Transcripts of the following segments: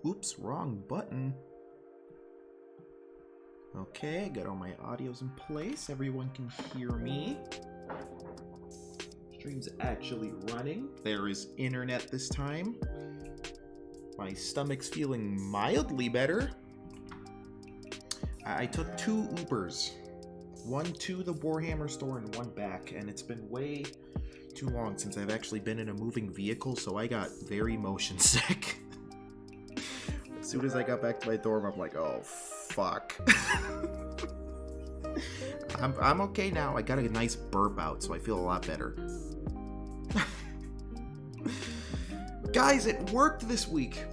Oops, wrong button. Okay, got all my audios in place. Everyone can hear me. Stream's actually running. There is internet this time. My stomach's feeling mildly better. I took 2 Ubers. One to the Warhammer store and one back, and it's been way too long since I've actually been in a moving vehicle, so I got very motion sick. As soon as I got back to my dorm, I'm like, oh, fuck. I'm okay now. I got a nice burp out, so I feel a lot better. Guys, it worked this week.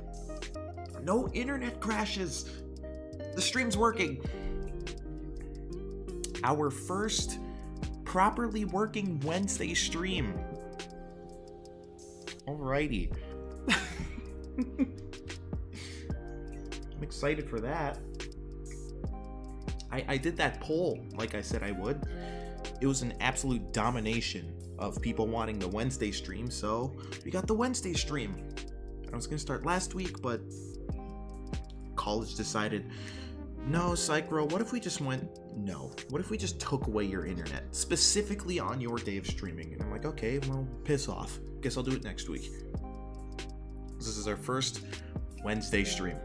No internet crashes. The stream's working. Our first properly working Wednesday stream. Alrighty. I'm excited for that. I did that poll like I said I would. It was an absolute domination of people wanting the Wednesday stream, so we got the Wednesday stream. I was gonna start last week, but college decided, no, Psychro, what if we just went, no. What if we just took away your internet, specifically on your day of streaming? And I'm like, okay, well, piss off. Guess I'll do it next week. This is our first Wednesday stream.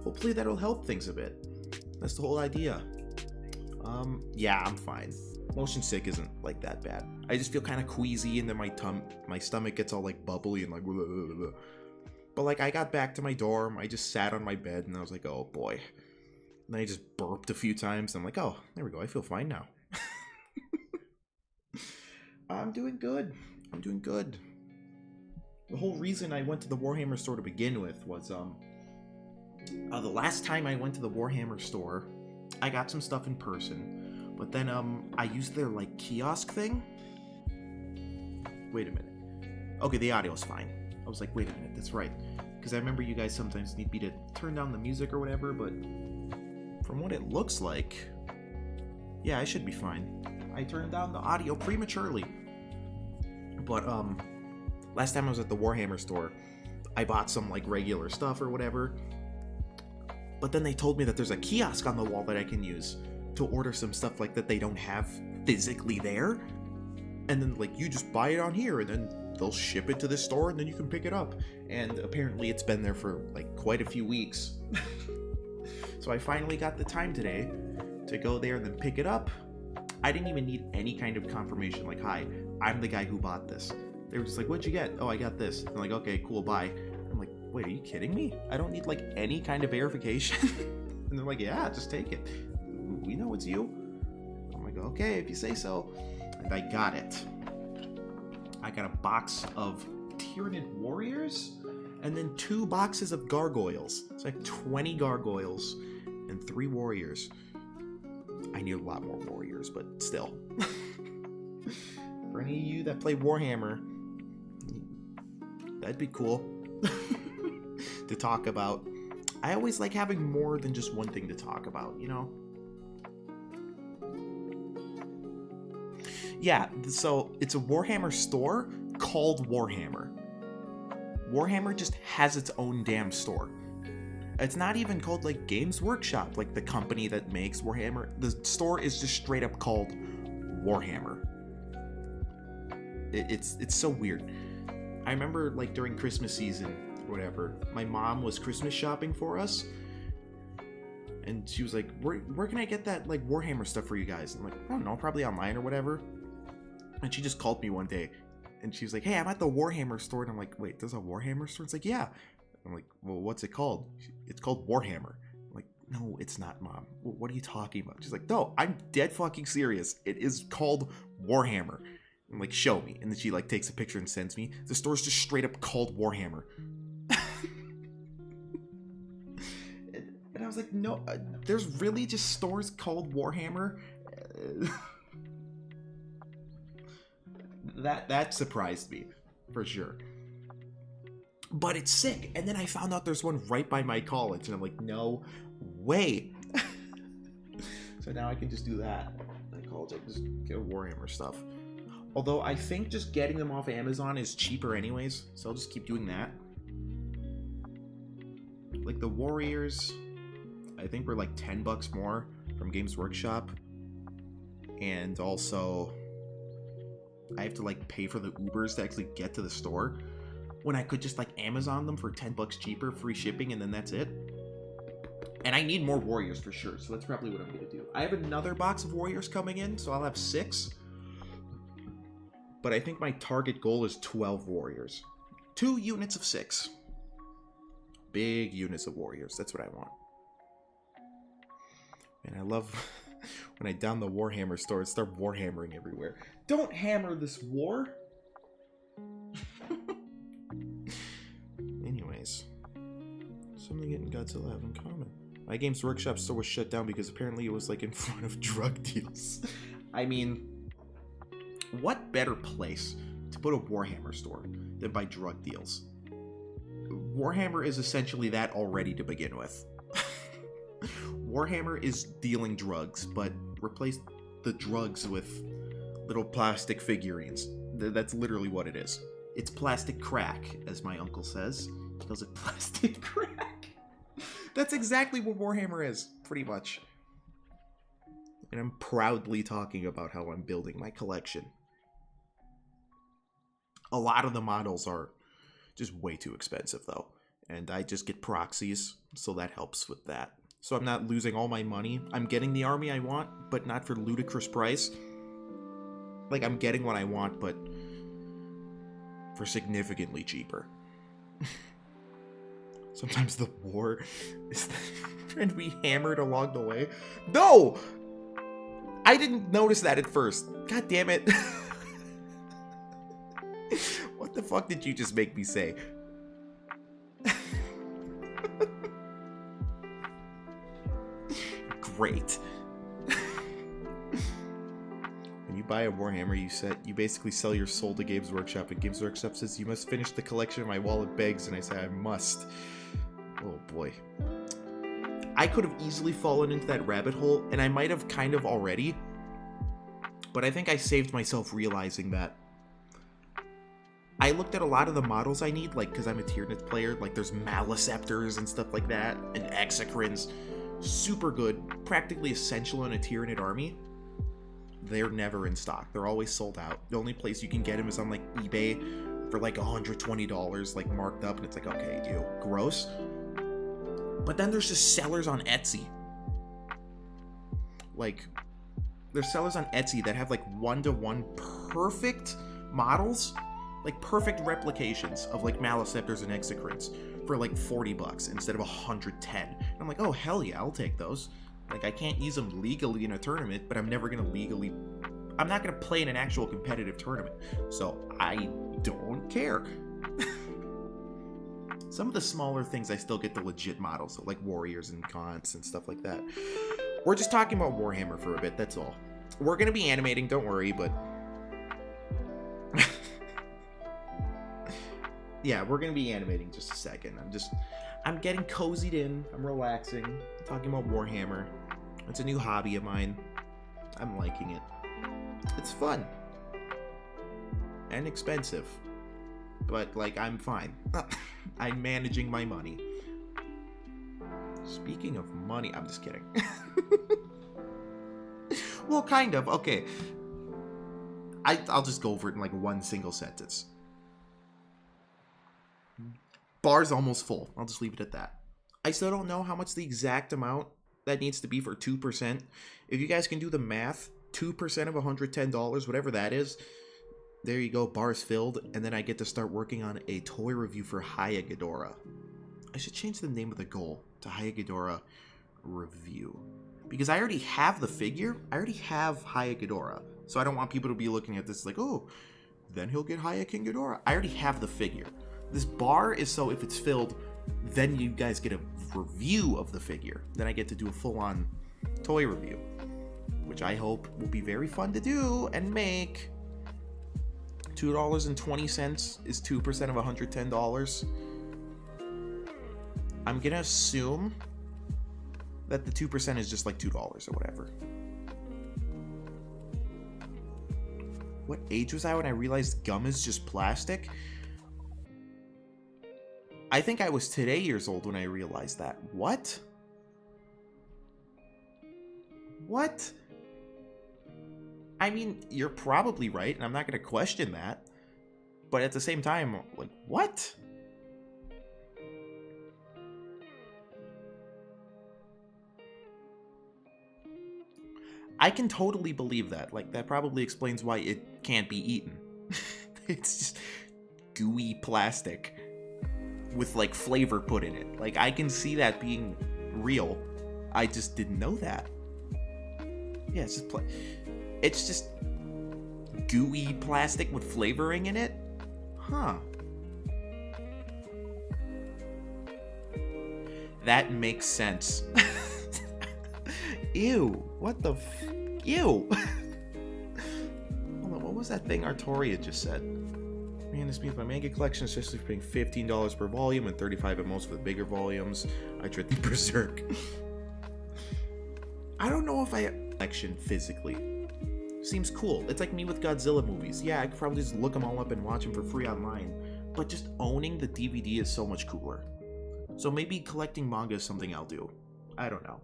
Hopefully that'll help things a bit. That's the whole idea. Yeah, I'm fine. Motion sick isn't like that bad. I just feel kind of queasy, and then my stomach gets all like bubbly and like blah, blah, blah. But like I got back to my dorm, I just sat on my bed and I was like, oh boy. And then I just burped a few times and I'm like, oh, there we go, I feel fine now. I'm doing good. I'm doing good. The whole reason I went to the Warhammer store to begin with was the last time I went to the Warhammer store, I got some stuff in person, but then I used their like kiosk thing. Wait a minute. Okay, the audio's fine. I was like, wait a minute, that's right. Because I remember you guys sometimes need me to turn down the music or whatever, but from what it looks like, yeah, I should be fine. I turned down the audio prematurely. But last time I was at the Warhammer store, I bought some like regular stuff or whatever. But then they told me that there's a kiosk on the wall that I can use to order some stuff like that they don't have physically there. And then like you just buy it on here and then they'll ship it to the store and then you can pick it up. And apparently it's been there for like quite a few weeks. So I finally got the time today to go there and then pick it up. I didn't even need any kind of confirmation like, hi, I'm the guy who bought this. They were just like, what'd you get? Oh, I got this. I'm like, okay, cool, bye. I'm like, wait, are you kidding me? I don't need like any kind of verification. And they're like, yeah, just take it. We know it's you. I'm like, okay, if you say so. And I got it. I got a box of Tyranid Warriors and then 2 boxes of Gargoyles. It's like 20 Gargoyles and 3 Warriors. I need a lot more Warriors, but still. For any of you that play Warhammer, that'd be cool to talk about. I always like having more than just one thing to talk about, you know? Yeah, so it's a Warhammer store called Warhammer. Warhammer just has its own damn store. It's not even called like Games Workshop, like the company that makes Warhammer. The store is just straight up called Warhammer. It's so weird. I remember like during Christmas season or whatever, my mom was Christmas shopping for us. And she was like, where can I get that like Warhammer stuff for you guys? I'm like, I don't know, probably online or whatever. And she just called me one day and she was like, hey, I'm at the Warhammer store. And I'm like, wait, there's a Warhammer store? It's like, yeah. I'm like, well, what's it called? It's called Warhammer. I'm like, no, it's not, Mom. What are you talking about? She's like, no, I'm dead fucking serious. It is called Warhammer. I'm like, show me. And then she like takes a picture and sends me. The store's just straight up called Warhammer. And I was like, no, there's really just stores called Warhammer? That surprised me, for sure. But it's sick. And then I found out there's one right by my college, and I'm like, no way. So now I can just do that. At college, I can just get Warhammer stuff. Although I think just getting them off Amazon is cheaper anyways, so I'll just keep doing that. Like the Warriors, I think were like $10 more from Games Workshop. And also, I have to like pay for the Ubers to actually get to the store, when I could just like Amazon them for $10 cheaper, free shipping, and then that's it. And I need more Warriors for sure, so that's probably what I'm going to do. I have another box of Warriors coming in, so I'll have 6. But I think my target goal is 12 Warriors. 2 units of 6. Big units of Warriors, that's what I want. And I love when I down the Warhammer store and start Warhammering everywhere. Don't hammer this war! Anyways, something getting Godzilla have in common. My Games Workshop store was shut down because apparently it was like in front of drug deals. I mean, what better place to put a Warhammer store than by drug deals? Warhammer is essentially that already to begin with. Warhammer is dealing drugs, but replace the drugs with little plastic figurines. That's literally what it is. It's plastic crack, as my uncle says. He calls it plastic crack. That's exactly what Warhammer is, pretty much. And I'm proudly talking about how I'm building my collection. A lot of the models are just way too expensive, though. And I just get proxies, so that helps with that. So I'm not losing all my money. I'm getting the army I want, but not for ludicrous price. Like, I'm getting what I want, but for significantly cheaper. Sometimes the war is trying to be hammered along the way. No! I didn't notice that at first. God damn it. What the fuck did you just make me say? Great. When you buy a Warhammer, you basically sell your soul to Games Workshop, and Games Workshop says you must finish the collection. My wallet begs, and I say I must. Oh boy. I could have easily fallen into that rabbit hole, and I might have kind of already, but I think I saved myself realizing that I looked at a lot of the models I need, like, because I'm a Tyranids player, like there's Maleceptors and stuff like that, and Exocrines. Super good, practically essential in a Tyranid army. They're never in stock. They're always sold out. The only place you can get them is on like eBay for like $120, like marked up, and it's like, okay, ew, gross. But then there's just sellers on Etsy. Like, there's sellers on Etsy that have like 1-to-1 perfect models, like perfect replications of like Maleceptors and Exocrines for like $40 instead of $110. And I'm like, oh hell yeah, I'll take those. Like, I can't use them legally in a tournament, but I'm never gonna I'm not gonna play in an actual competitive tournament, so I don't care. Some of the smaller things I still get the legit models, so like Warriors and Gaunts and stuff like that. We're just talking about Warhammer for a bit, that's all. We're gonna be animating, don't worry, but yeah, we're gonna be animating just a second. I'm getting cozied in, I'm relaxing, talking about Warhammer. It's a new hobby of mine. I'm liking it. It's fun. And expensive. But, like, I'm fine. I'm managing my money. Speaking of money, I'm just kidding. Well, kind of. Okay. I'll just go over it in, like, one single sentence. Bar's almost full. I'll just leave it at that. I still don't know how much the exact amount that needs to be for 2%. If you guys can do the math, 2% of $110, whatever that is, there you go, bar's filled, and then I get to start working on a toy review for Haya Ghidorah. I should change the name of the goal to Haya Ghidorah Review. Because I already have the figure. I already have Haya Ghidorah. So I don't want people to be looking at this like, oh, then he'll get Haya King Ghidorah. I already have the figure. This bar is so if it's filled, then you guys get a review of the figure. Then I get to do a full-on toy review, which I hope will be very fun to do and make. $2.20 is 2% of $110. I'm gonna assume that the 2% is just like $2 or whatever. What age was I when I realized gum is just plastic? I think I was today years old when I realized that. What? What? I mean, you're probably right, and I'm not going to question that. But at the same time, like, what? I can totally believe that. Like, that probably explains why it can't be eaten. It's just gooey plastic with, like, flavor put in it. Like, I can see that being real. I just didn't know that. Yeah, it's just gooey plastic with flavoring in it? Huh. That makes sense. Ew. What the ew. Hold on, what was that thing Artoria just said? Man, this means my manga collection, especially for paying $15 per volume and $35 at most for the bigger volumes. I treat them berserk. I don't know if I collection physically. Seems cool. It's like me with Godzilla movies. Yeah, I could probably just look them all up and watch them for free online. But just owning the DVD is so much cooler. So maybe collecting manga is something I'll do. I don't know.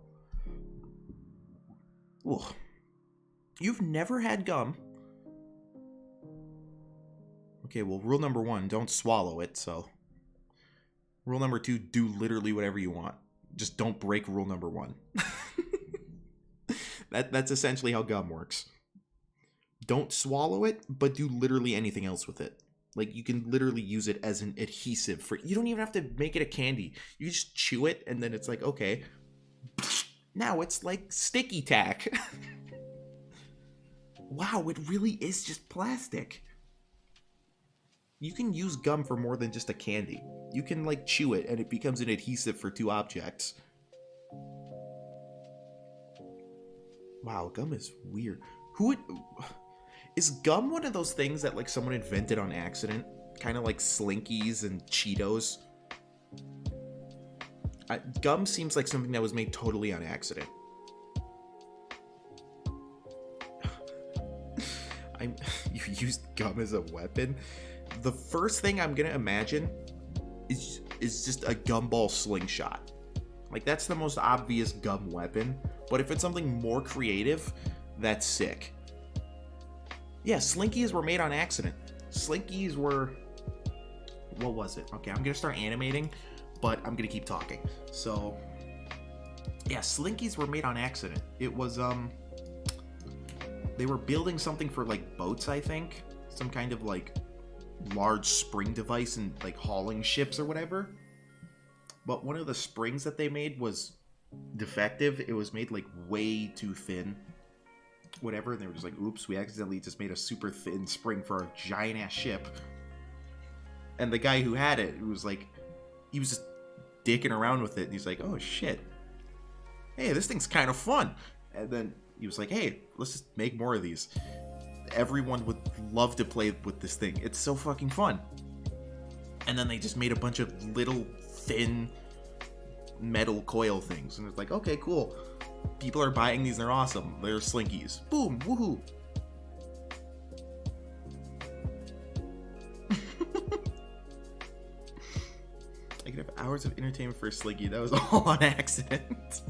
Ugh. You've never had gum? Okay, well, rule number 1, don't swallow it, so... Rule number 2, do literally whatever you want. Just don't break rule number 1. That's essentially how gum works. Don't swallow it, but do literally anything else with it. Like, you can literally use it as an adhesive for... You don't even have to make it a candy. You just chew it, and then it's like, okay... Now it's like sticky tack. Wow, it really is just plastic. You can use gum for more than just a candy. You can, like, chew it, and it becomes an adhesive for 2 objects. Wow, gum is weird. Who would... Is gum one of those things that, like, someone invented on accident? Kind of like Slinkies and Cheetos? Gum seems like something that was made totally on accident. You used gum as a weapon? The first thing I'm gonna imagine is just a gumball slingshot. Like, that's the most obvious gum weapon. But if it's something more creative, that's sick. Yeah, Slinkies were made on accident. Slinkies were... What was it? Okay, I'm gonna start animating, but I'm gonna keep talking. So, yeah, Slinkies were made on accident. It was, they were building something for, like, boats, I think. Some kind of, like, large spring device and, like, hauling ships or whatever. But one of the springs that they made was defective. It was made, like, way too thin. Whatever, and they were just like, oops, we accidentally just made a super thin spring for a giant-ass ship. And the guy who had it, was like, he was just dicking around with it, and he's like, oh, shit. Hey, this thing's kind of fun. And then he was like, hey, let's just make more of these. Everyone would love to play with this thing. It's so fucking fun. And then they just made a bunch of little, thin, metal coil things. And it's like, okay, cool. People are buying these, they're awesome. They're Slinkies. Boom, woohoo. I could have hours of entertainment for a Slinky. That was all on accident.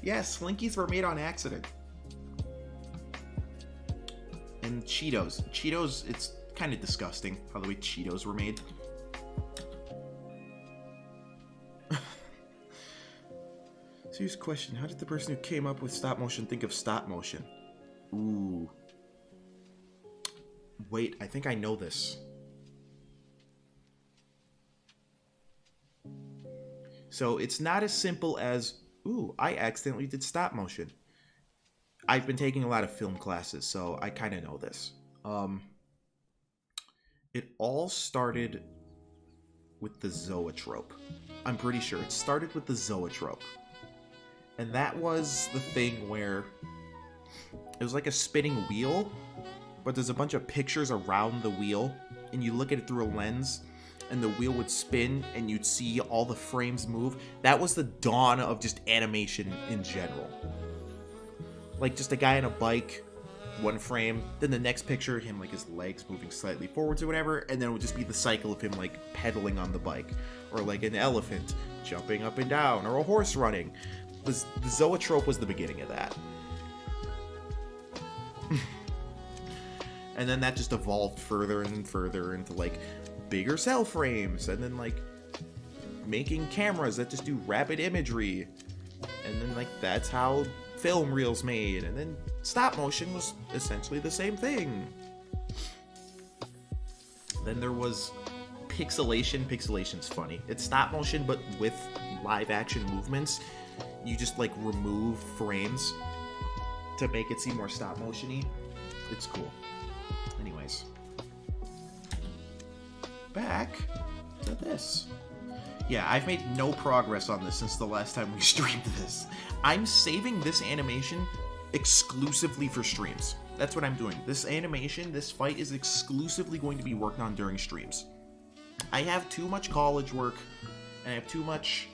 Yeah, Slinkies were made on accident. And Cheetos. Cheetos, it's kind of disgusting how the way Cheetos were made. Serious question. How did the person who came up with stop motion think of stop motion? Ooh. Wait, I think I know this. So it's not as simple as, ooh, I accidentally did stop motion. I've been taking a lot of film classes, so I kind of know this. It all started with the zoetrope. I'm pretty sure it started with the zoetrope. And that was the thing where it was like a spinning wheel, but there's a bunch of pictures around the wheel, and you look at it through a lens, and the wheel would spin, and you'd see all the frames move. That was the dawn of just animation in general. Like, just a guy on a bike one frame, then the next picture, him like his legs moving slightly forwards or whatever, and then it would just be the cycle of him like pedaling on the bike, or like an elephant jumping up and down, or a horse running. The zoetrope was the beginning of that. And then that just evolved further and further into like bigger cell frames, and then like making cameras that just do rapid imagery, and then like that's how film reels made, and then stop motion was essentially the same thing. Then there was pixelation. Pixelation's funny. It's stop motion but with live action movements. You just like remove frames to make it seem more stop motion-y. It's cool. Anyways, back to this. Yeah, I've made no progress on this since the last time we streamed this. I'm saving this animation exclusively for streams. That's what I'm doing. This animation, this fight is exclusively going to be worked on during streams. I have too much college work, and I have too much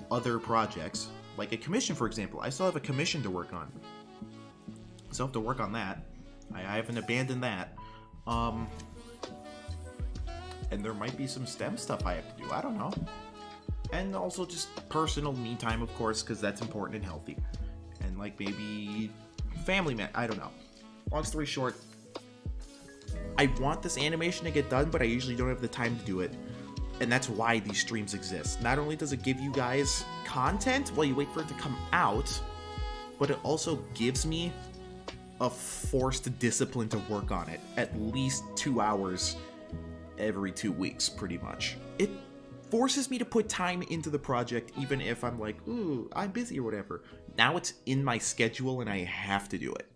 other projects. Like a commission, for example. I still have a commission to work on. I still have to work on that. I haven't abandoned that. And there might be some STEM stuff I have to do. I don't know. And also just personal me time, of course, because that's important and healthy. And like maybe family man. I don't know. Long story short, I want this animation to get done, but I usually don't have the time to do it. And that's why these streams exist. Not only does it give you guys content while you wait for it to come out, but it also gives me a forced discipline to work on it. At least 2 hours every 2 weeks, pretty much. It forces me to put time into the project, even if I'm like, ooh, I'm busy or whatever. Now it's in my schedule and I have to do it.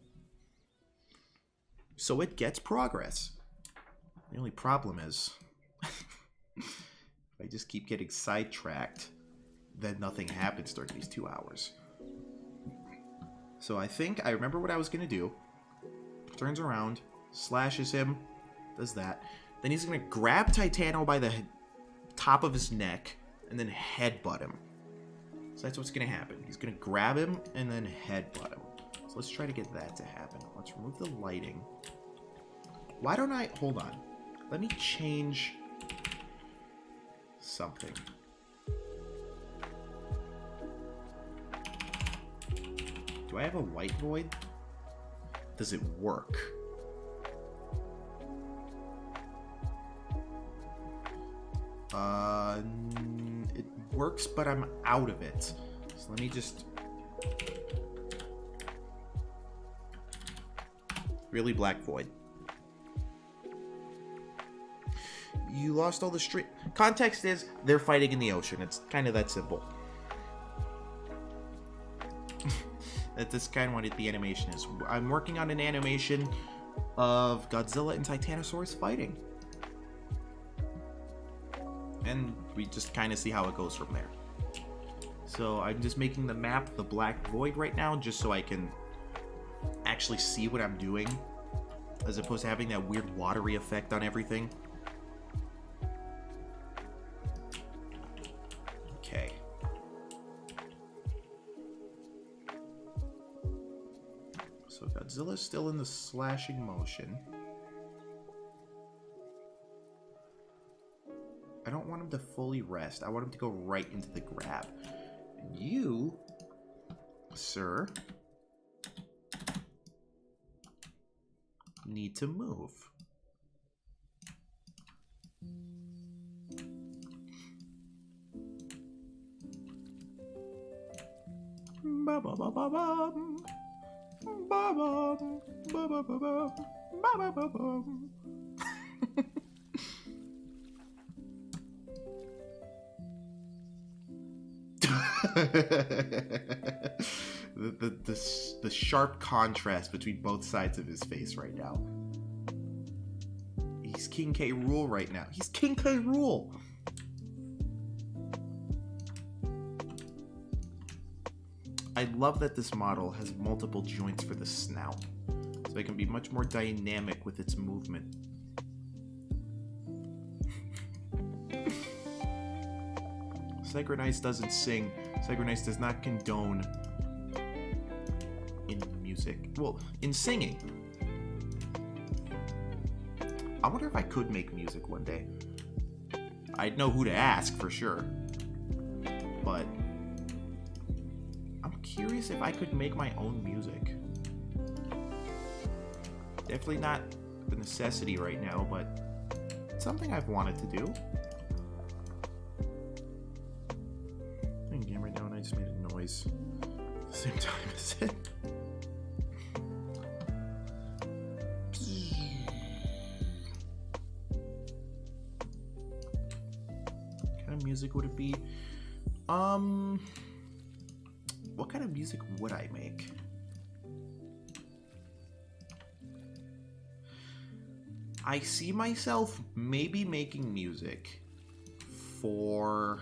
So it gets progress. The only problem is, if I just keep getting sidetracked, then nothing happens during these 2 hours. So I think I remember what I was going to do. Turns around, slashes him, does that. Then he's going to grab Titano by the top of his neck and then headbutt him. So that's what's going to happen. He's going to grab him and then headbutt him. So let's try to get that to happen. Let's remove the lighting. Why don't I... Hold on. Let me change something. Do I have a white void? Does it work? It works, but I'm out of it. So let me just... Really black void. You lost all the stream. Context is, they're fighting in the ocean. It's kind of that simple. That's kind of what the animation is. I'm working on an animation of Godzilla and Titanosaurus fighting. And we just kind of see how it goes from there. So I'm just making the map the black void right now, just so I can actually see what I'm doing, as opposed to having that weird watery effect on everything. Okay. So Godzilla's still in the slashing motion. I don't want him to fully rest. I want him to go right into the grab. And you, sir, need to move. Ba ba ba ba bum. Ba bum. Ba ba ba bum. Ba ba ba bum. the sharp contrast between both sides of his face right now. He's King K. Rool right now. He's King K. Rool. I love that this model has multiple joints for the snout, so it can be much more dynamic with its movement. Psychronize doesn't sing. Psychronize does not condone in music. music. Well, in singing. I wonder if I could make music one day. I'd know who to ask for sure. But I'm curious if I could make my own music. Definitely not a necessity right now, but it's something I've wanted to do. Again, right now, and I just made a noise at the same time as it. What kind of music would it be? What kind of music would I make? I see myself maybe making music for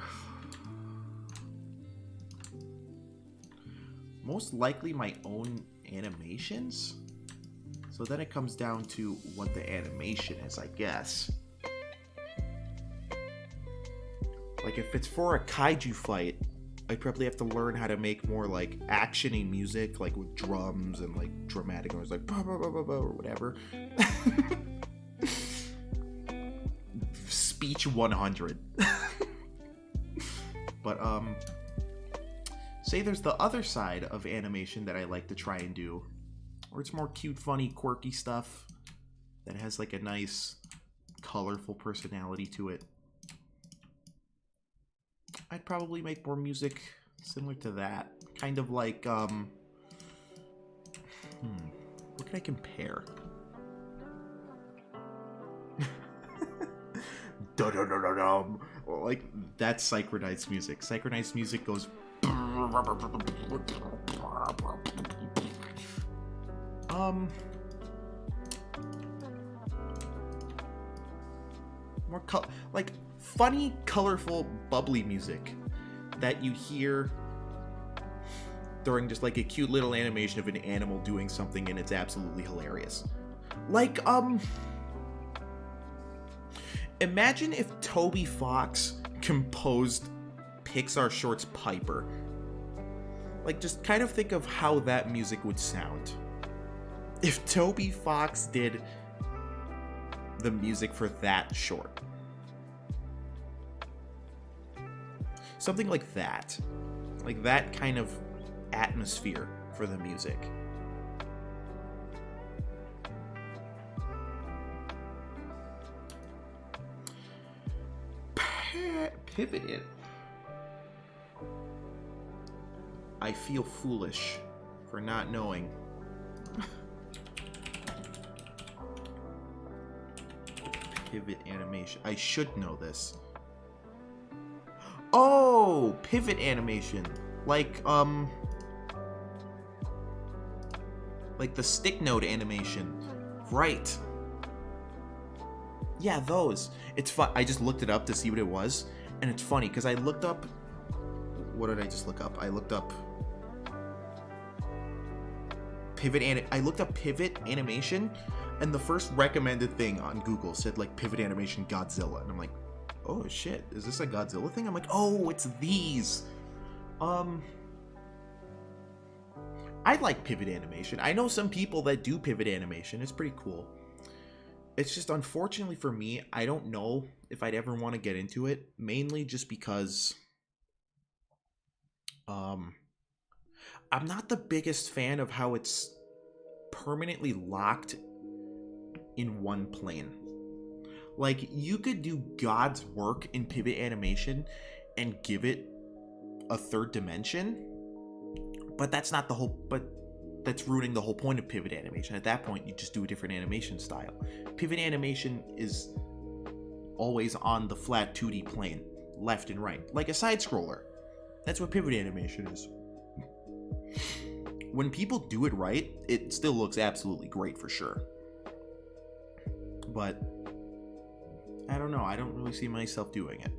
most likely my own animations. So then it comes down to what the animation is, I guess. Like if it's for a kaiju fight, I probably have to learn how to make more like action-y music, like with drums and like dramatic noise, like bah, bah, bah, bah, bah, or whatever. Speech 100. But say there's the other side of animation that I like to try and do, where it's more cute, funny, quirky stuff that has like a nice, colorful personality to it. I'd probably make more music similar to that. Kind of like, what can I compare? Dum-dum-dum-dum-dum. Like, that's Psychronize music. Psychronize music goes... More like funny, colorful, bubbly music that you hear during just like a cute little animation of an animal doing something, and it's absolutely hilarious. Like, imagine if Toby Fox composed Pixar shorts Piper. Like, just kind of think of how that music would sound if Toby Fox did the music for that short. Something like that. Like that kind of atmosphere for the music. Pivot it. I feel foolish for not knowing. Pivot animation. I should know this. Oh, pivot animation. Like the stick node animation. Right. Yeah, those. It's fun. I just looked it up to see what it was, and it's funny because I looked up. What did I just look up? I looked up I looked up pivot animation, and the first recommended thing on Google said like pivot animation Godzilla, and I'm like, oh shit, is this a Godzilla thing? I'm like, oh, it's these. I like pivot animation. I know some people that do pivot animation. It's pretty cool. It's just, unfortunately for me, I don't know if I'd ever want to get into it, mainly just because I'm not the biggest fan of how it's permanently locked in one plane. Like, you could do God's work in pivot animation and give it a third dimension, but that's not the whole, but that's ruining the whole point of pivot animation. At that point, you just do a different animation style. Pivot animation is always on the flat 2D plane, left and right, like a side scroller. That's what pivot animation is. When people do it right, it still looks absolutely great for sure. But I don't know, I don't really see myself doing it.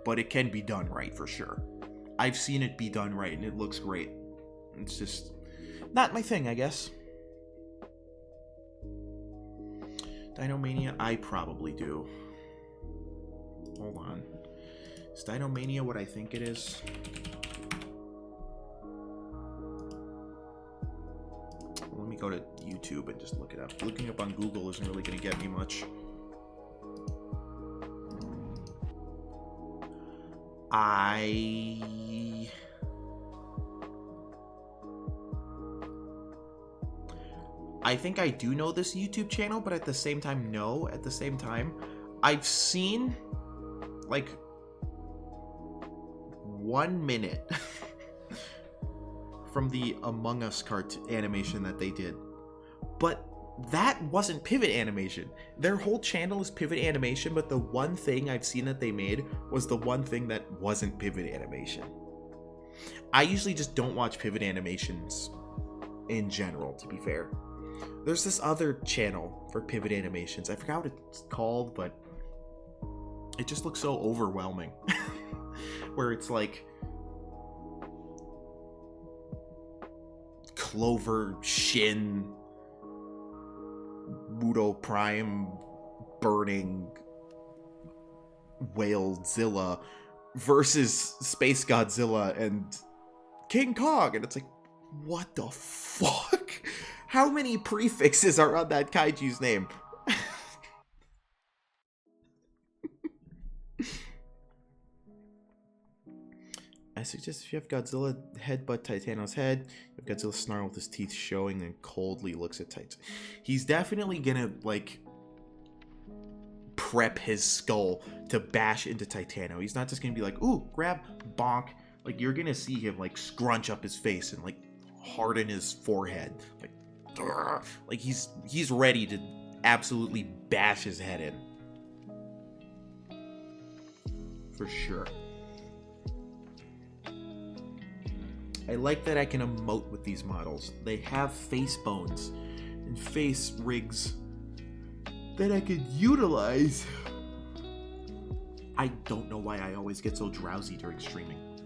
But it can be done right for sure. I've seen it be done right and it looks great. It's just not my thing, I guess. Dinomania, I probably do. Hold on. Is Dinomania what I think it is? go to YouTube and just look it up. Looking up on Google isn't really going to get me much. I think I do know this YouTube channel, but at the same time, no. At the same time, I've seen, like, 1 minute from the Among Us animation that they did. But that wasn't pivot animation. Their whole channel is pivot animation, but the one thing I've seen that they made was the one thing that wasn't pivot animation. I usually just don't watch pivot animations in general, to be fair. There's this other channel for pivot animations. I forgot what it's called, but it just looks so overwhelming. Where it's like Clover, Shin, Muto Prime, Burning, Whalezilla versus Space Godzilla and King Kong. And it's like, what the fuck? How many prefixes are on that kaiju's name? I suggest if you have Godzilla headbutt Titano's head, you have Godzilla snarl with his teeth showing and coldly looks at Titan. He's definitely gonna, like, prep his skull to bash into Titano. He's not just gonna be like, ooh, grab, bonk. Like, you're gonna see him, like, scrunch up his face and, like, harden his forehead. Like he's ready to absolutely bash his head in. For sure. I like that I can emote with these models. They have face bones and face rigs that I could utilize. I don't know why I always get so drowsy during streaming.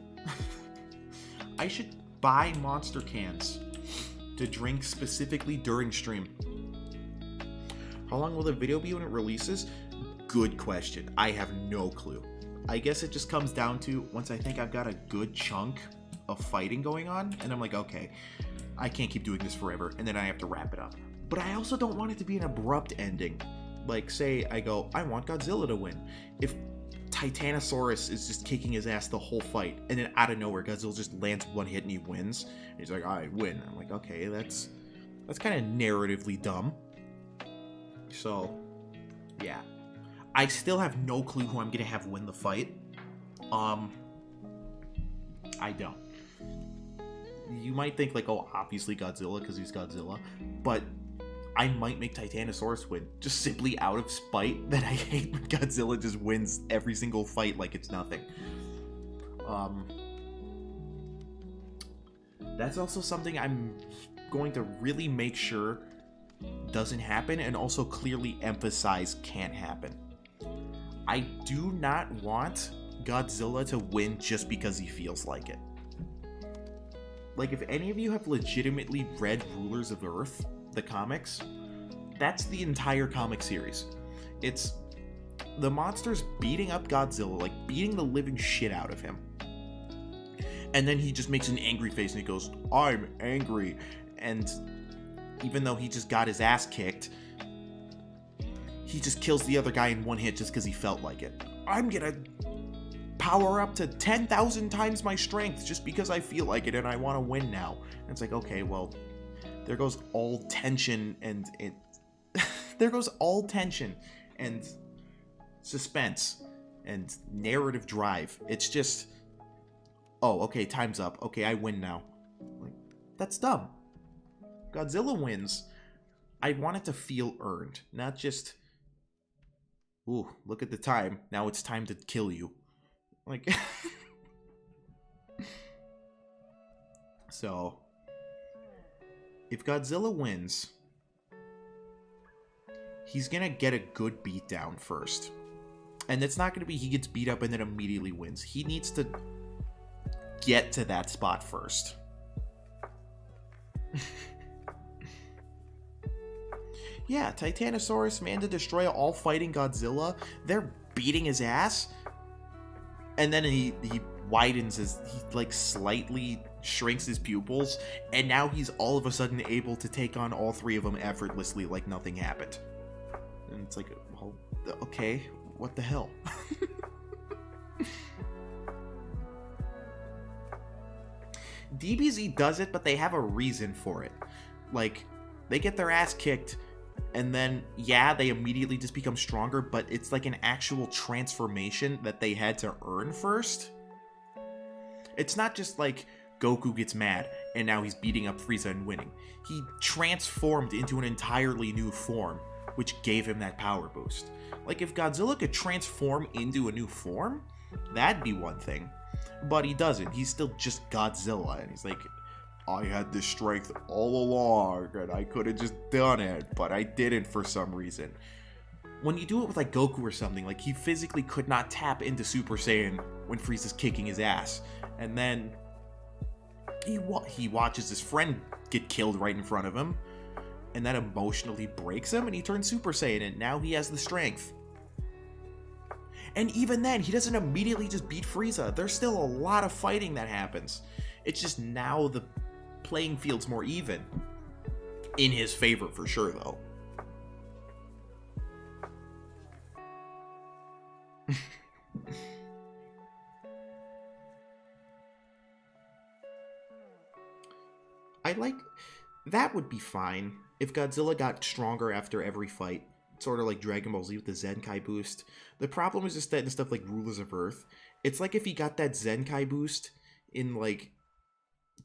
I should buy monster cans to drink specifically during stream. How long will the video be when it releases? Good question. I have no clue. I guess it just comes down to once I think I've got a good chunk of fighting going on, and I'm like, okay, I can't keep doing this forever, and then I have to wrap it up. But I also don't want it to be an abrupt ending. Like, say I go, I want Godzilla to win. If Titanosaurus is just kicking his ass the whole fight, and then out of nowhere Godzilla just lands one hit and he wins, and he's like, I win. I'm like, okay, that's kind of narratively dumb. So yeah, I still have no clue who I'm gonna have win the fight. I don't. You might think like, oh, obviously Godzilla because he's Godzilla, but I might make Titanosaurus win, just simply out of spite that I hate when Godzilla just wins every single fight like it's nothing. That's also something I'm going to really make sure doesn't happen, and also clearly emphasize can't happen. I do not want Godzilla to win just because he feels like it. Like, if any of you have legitimately read Rulers of Earth, the comics, that's the entire comic series. It's the monsters beating up Godzilla, like beating the living shit out of him. And then he just makes an angry face and he goes, I'm angry. And even though he just got his ass kicked, he just kills the other guy in one hit just because he felt like it. I'm gonna power up to 10,000 times my strength just because I feel like it and I want to win now. And it's like, okay, well, there goes all tension and there goes all tension and suspense and narrative drive. It's just, oh, okay, time's up. Okay, I win now. Like, that's dumb. Godzilla wins. I want it to feel earned, not just, ooh, look at the time. Now it's time to kill you. Like, so, if Godzilla wins, he's gonna get a good beatdown first. And it's not gonna be he gets beat up and then immediately wins. He needs to get to that spot first. Yeah, Titanosaurus, man to destroy all fighting Godzilla. They're beating his ass. And then he widens his, he like slightly shrinks his pupils, and now he's all of a sudden able to take on all 3 of them effortlessly like nothing happened. And it's like, well, okay, what the hell? DBZ does it, but they have a reason for it. Like, they get their ass kicked, and then, yeah, they immediately just become stronger, but it's like an actual transformation that they had to earn first. It's not just like Goku gets mad, and now he's beating up Frieza and winning. He transformed into an entirely new form, which gave him that power boost. Like, if Godzilla could transform into a new form, that'd be one thing. But he doesn't. He's still just Godzilla, and he's like, I had this strength all along, and I could have just done it, but I didn't for some reason. When you do it with, like, Goku or something, like, he physically could not tap into Super Saiyan when Frieza's kicking his ass. And then he watches his friend get killed right in front of him, and that emotionally breaks him, and he turns Super Saiyan, and now he has the strength. And even then, he doesn't immediately just beat Frieza. There's still a lot of fighting that happens. It's just now the playing field's more even. In his favor, for sure, though. That would be fine if Godzilla got stronger after every fight. Sort of like Dragon Ball Z with the Zenkai boost. The problem is just that in stuff like Rulers of Earth, it's like if he got that Zenkai boost in like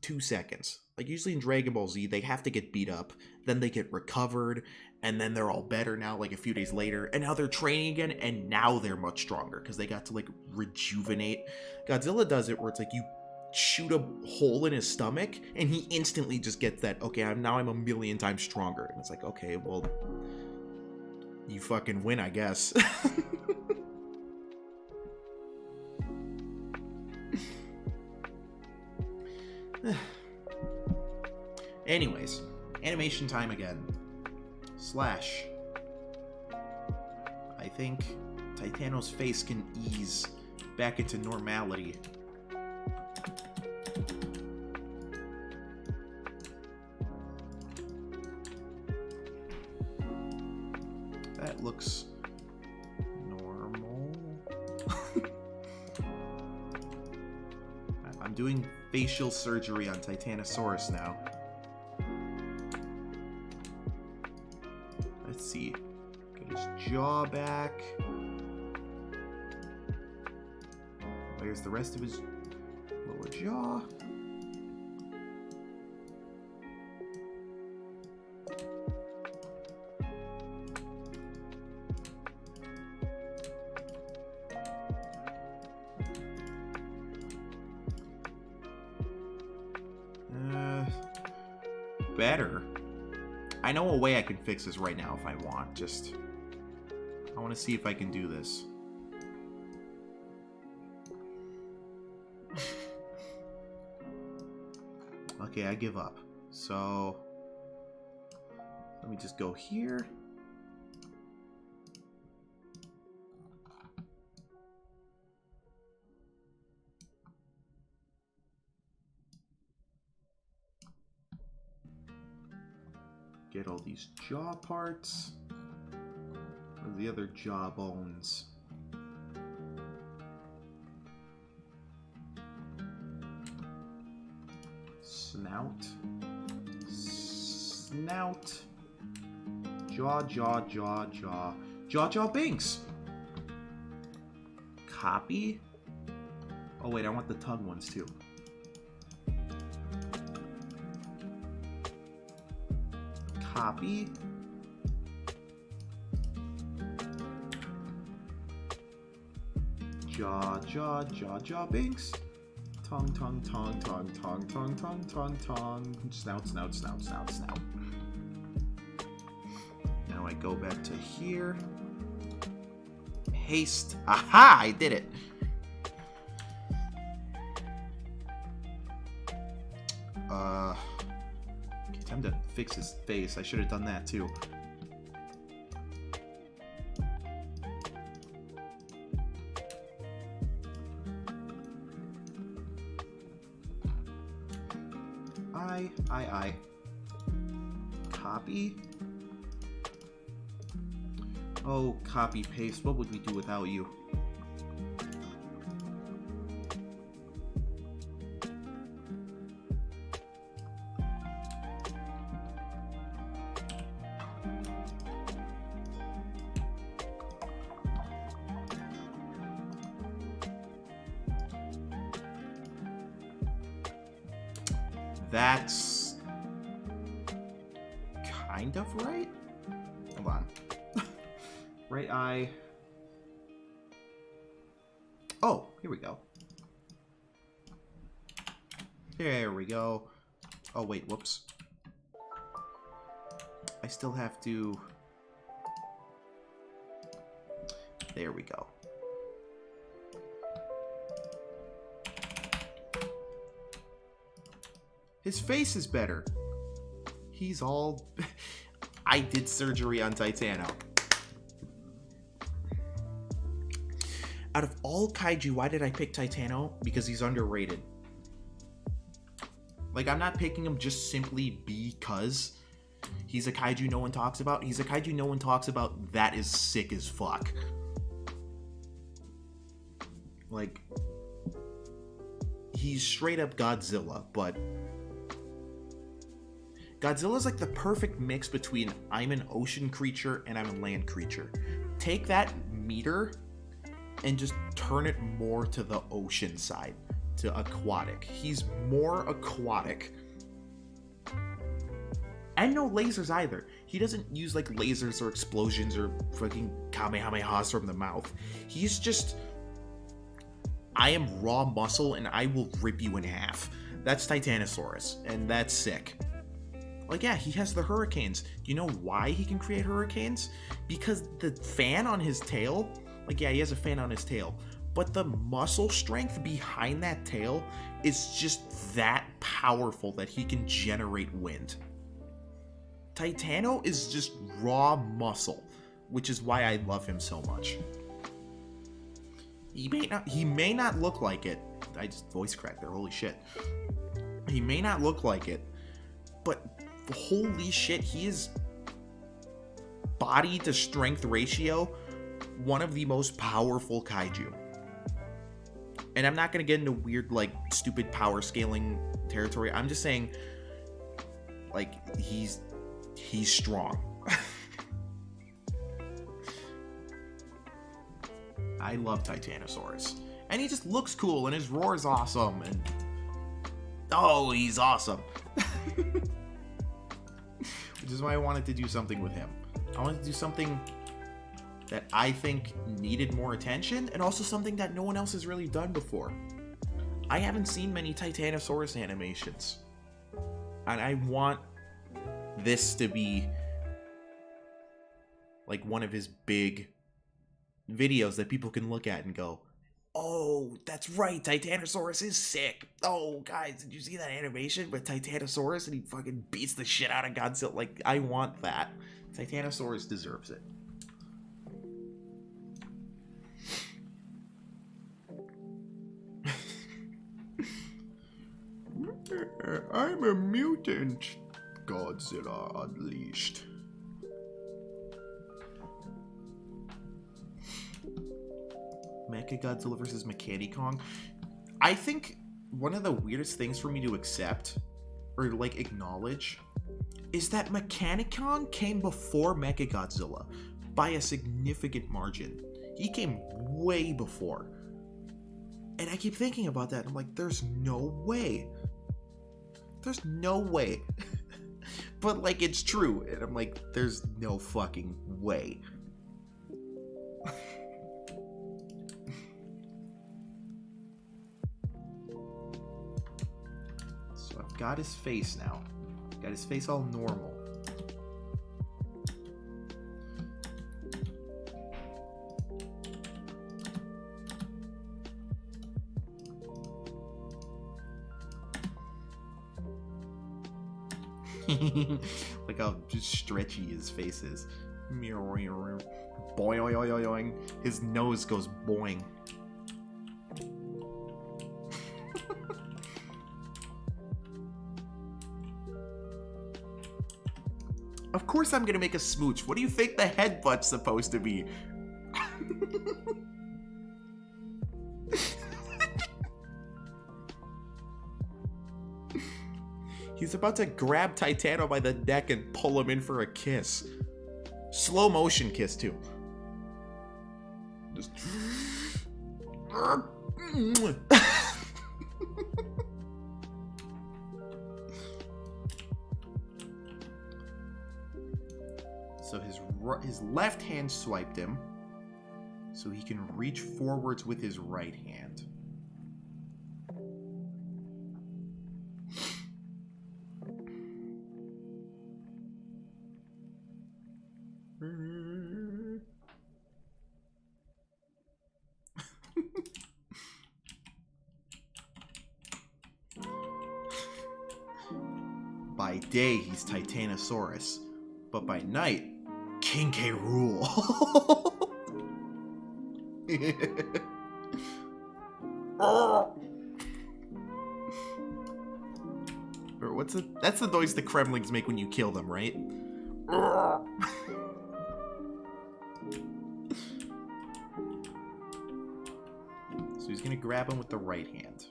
2 seconds. Like usually in Dragon Ball Z, they have to get beat up, then they get recovered, and then they're all better now like a few days later, and now they're training again, and now they're much stronger because they got to like rejuvenate. Godzilla does it where it's like you shoot a hole in his stomach, and he instantly just gets that, okay, now I'm a million times stronger. And it's like, okay, well, you fucking win, I guess. Anyways, animation time again. Slash. I think Titano's face can ease back into normality. That looks normal. I'm doing facial surgery on Titanosaurus now. Let's see. Get his jaw back. Where's the rest of his lower jaw? Better. I know a way I can fix this right now if I want. Just, I want to see if I can do this. Okay, I give up. So, let me just go here. Get all these jaw parts. Where are the other jaw bones? Snout. Snout. Jaw, jaw, jaw, jaw. Jaw, jaw, Binks! Copy? Oh wait, I want the tongue ones too. Copy. Jaw, jaw, jaw, jaw, Binks. Tongue, tongue, tongue, tongue, tongue, tongue, tongue, tongue, tongue. Snout, snout, snout, snout, snout. Now I go back to here. Paste. Aha! I did it. Time to fix his face. I should have done that too. Aye. Copy. Oh, copy paste. What would we do without you? That's kind of right. Hold on. Right eye. Oh, here we go. There we go. Oh, wait, whoops. I still have to... There we go. His face is better. He's all... I did surgery on Titano. Out of all kaiju, why did I pick Titano? Because he's underrated. Like, I'm not picking him just simply because he's a kaiju no one talks about. He's a kaiju no one talks about that is sick as fuck. Like, he's straight up Godzilla, but... Godzilla's like the perfect mix between I'm an ocean creature and I'm a land creature. Take that meter and just turn it more to the ocean side, to aquatic. He's more aquatic. And no lasers either. He doesn't use like lasers or explosions or fucking kamehamehas from the mouth. He's just... I am raw muscle and I will rip you in half. That's Titanosaurus, and that's sick. Like, yeah, he has the hurricanes. Do you know why he can create hurricanes? Because the fan on his tail, like, yeah, he has a fan on his tail, but the muscle strength behind that tail is just that powerful that he can generate wind. Titano is just raw muscle, which is why I love him so much. He may not look like it. I just voice cracked there, holy shit. He may not look like it, but holy shit, he is body to strength ratio one of the most powerful kaiju. And I'm not gonna get into weird, like, stupid power scaling territory. I'm just saying, like, he's strong. I love Titanosaurus. And he just looks cool, and his roar is awesome, and... Oh, he's awesome. Which is why I wanted to do something with him. I wanted to do something that I think needed more attention, and also something that no one else has really done before. I haven't seen many Titanosaurus animations. And I want this to be like one of his big videos that people can look at and go, oh, that's right, Titanosaurus is sick. Oh, guys, did you see that animation with Titanosaurus and he fucking beats the shit out of Godzilla? Like, I want that. Titanosaurus deserves it. I'm a mutant. Godzilla Unleashed. Mechagodzilla versus Mechanicon. I think one of the weirdest things for me to accept, or like acknowledge, is that Mechanicon came before Mechagodzilla by a significant margin. He came way before. And I keep thinking about that. I'm like, there's no way. There's no way. But like, it's true. And I'm like, there's no fucking way. So I've got his face now. Got his face all normal. Like how just stretchy his face is. Boing. His nose goes boing. Of course I'm gonna make a smooch. What do you think the headbutt's supposed to be? He's about to grab Titano by the neck and pull him in for a kiss. Slow motion kiss, too. Just... So his left hand swiped him, so he can reach forwards with his right hand. By day, he's Titanosaurus, but by night, King K. Rool. Or what's the? That's the noise the Kremlings make when you kill them, right? So he's gonna grab him with the right hand.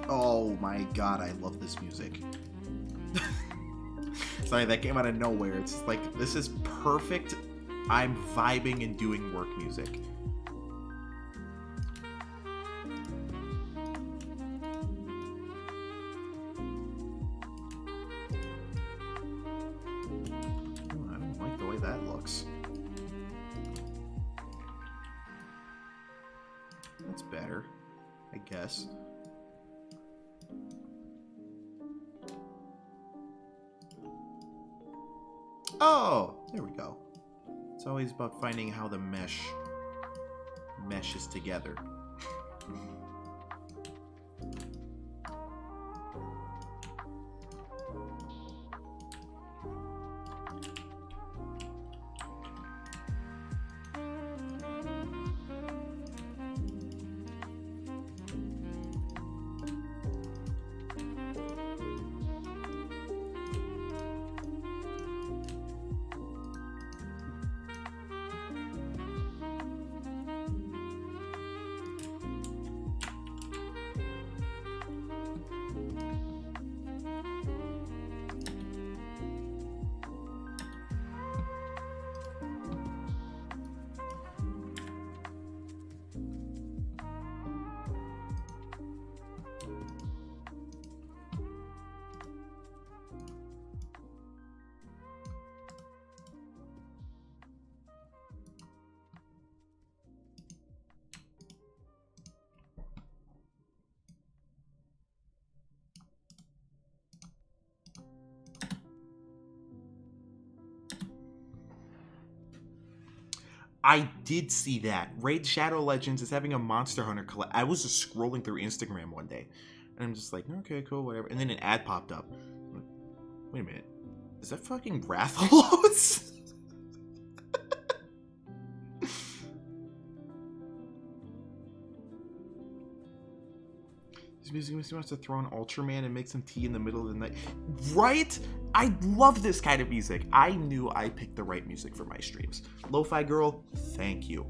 Oh my god, I love this music. Sorry, that came out of nowhere. It's like, this is perfect. I'm vibing and doing work music. Oh, I don't like the way that looks. That's better, I guess. Oh, there we go. It's always about finding how the meshes together. I did see that. Raid Shadow Legends is having a Monster Hunter collab. I was just scrolling through Instagram one day, and I'm just like, okay, cool, whatever. And then an ad popped up. Wait a minute. Is that fucking Rathalos? This music makes me want to throw on Ultraman and make some tea in the middle of the night. Right? I love this kind of music. I knew I picked the right music for my streams. Lo-Fi Girl, thank you.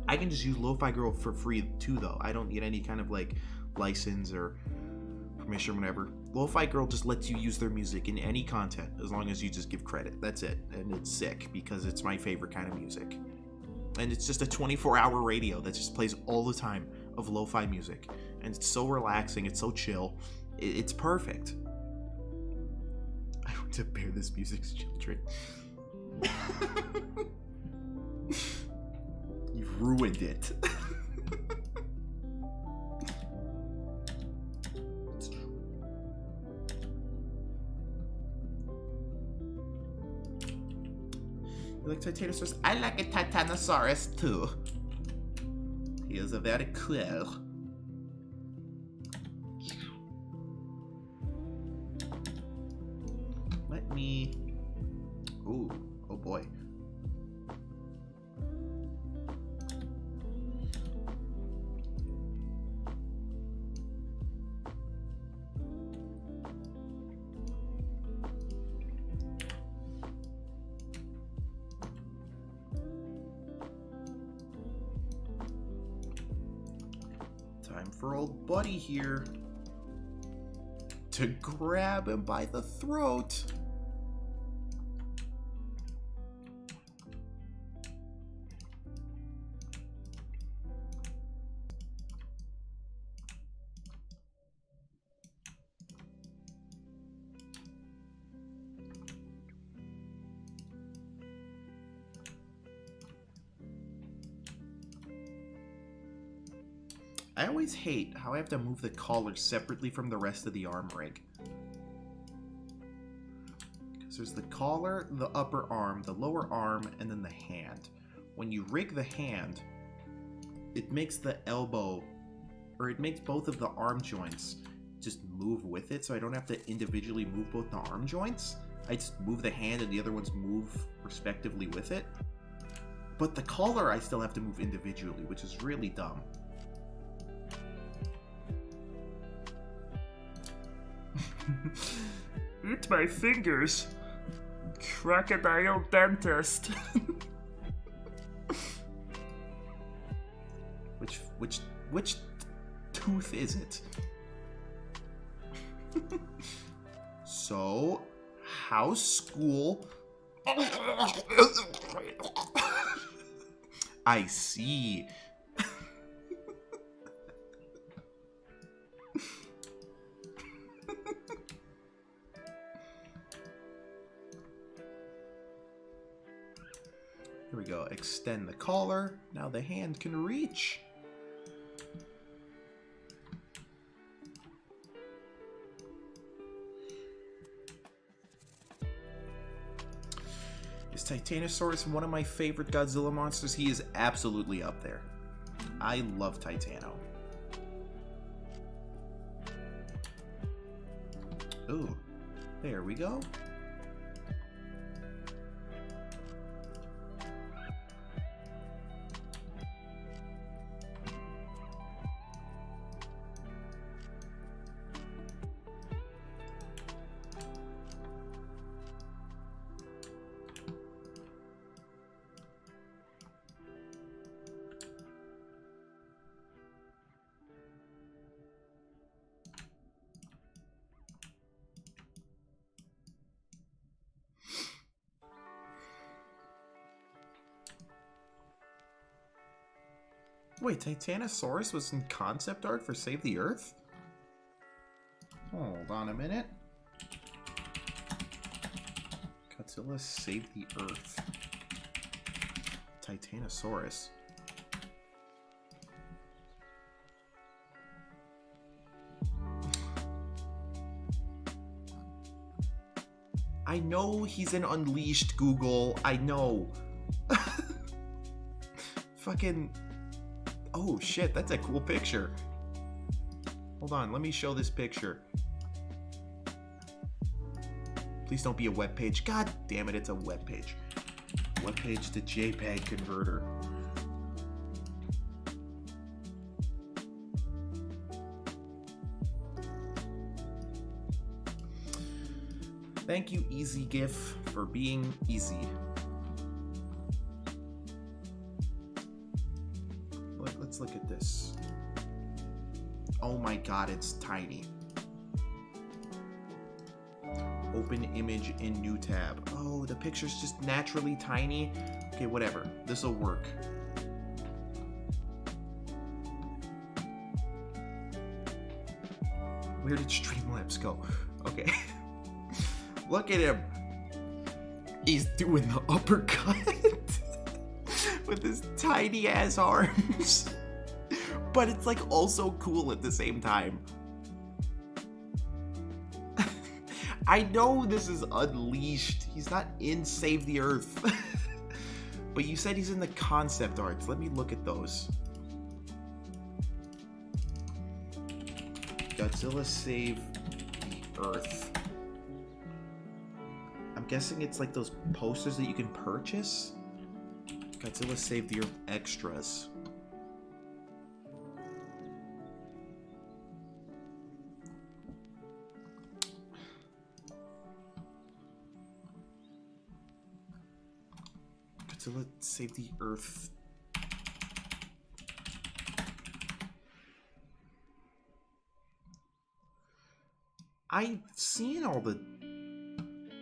I can just use Lo-Fi Girl for free too, though. I don't need any kind of like license or permission or whatever. Lo-Fi Girl just lets you use their music in any content as long as you just give credit. That's it. And it's sick because it's my favorite kind of music. And it's just a 24-hour radio that just plays all the time of lo-fi music. And it's so relaxing. It's so chill. It's perfect. I want to bear this music's children. You've ruined it. You like Titanosaurus? I like a Titanosaurus too. He is a very cool. Let me... Ooh, oh boy. Time for old buddy here to grab him by the throat. I always hate how I have to move the collar separately from the rest of the arm rig. Because there's the collar, the upper arm, the lower arm, and then the hand. When you rig the hand, it makes the elbow, or it makes both of the arm joints just move with it, so I don't have to individually move both the arm joints. I just move the hand and the other ones move respectively with it. But the collar I still have to move individually, which is really dumb. Eat my fingers. Crocodile dentist. Which tooth is it? So, how's school? I see. Here we go. Extend the collar. Now the hand can reach. Is Titanosaurus one of my favorite Godzilla monsters? He is absolutely up there. I love Titano. Ooh, there we go. Wait, Titanosaurus was in concept art for Save the Earth? Hold on a minute. Godzilla Save the Earth. Titanosaurus. I know he's in Unleashed, Google. I know. Fucking... Oh shit, that's a cool picture. Hold on, let me show this picture. Please don't be a web page. God damn it, it's a web page. Web page to JPEG converter. Thank you, Easy GIF, for being easy. Let's look at this. Oh my god, it's tiny. Open image in new tab. Oh, the picture's just naturally tiny. Okay, whatever. This'll work. Where did Streamlabs go? Okay. Look at him. He's doing the uppercut with his tiny ass arms. But it's like also cool at the same time. I know this is Unleashed. He's not in Save the Earth. But you said he's in the concept arts. Let me look at those. Godzilla Save the Earth. I'm guessing it's like those posters that you can purchase? Godzilla Save the Earth extras. Godzilla Save the Earth. I've seen all the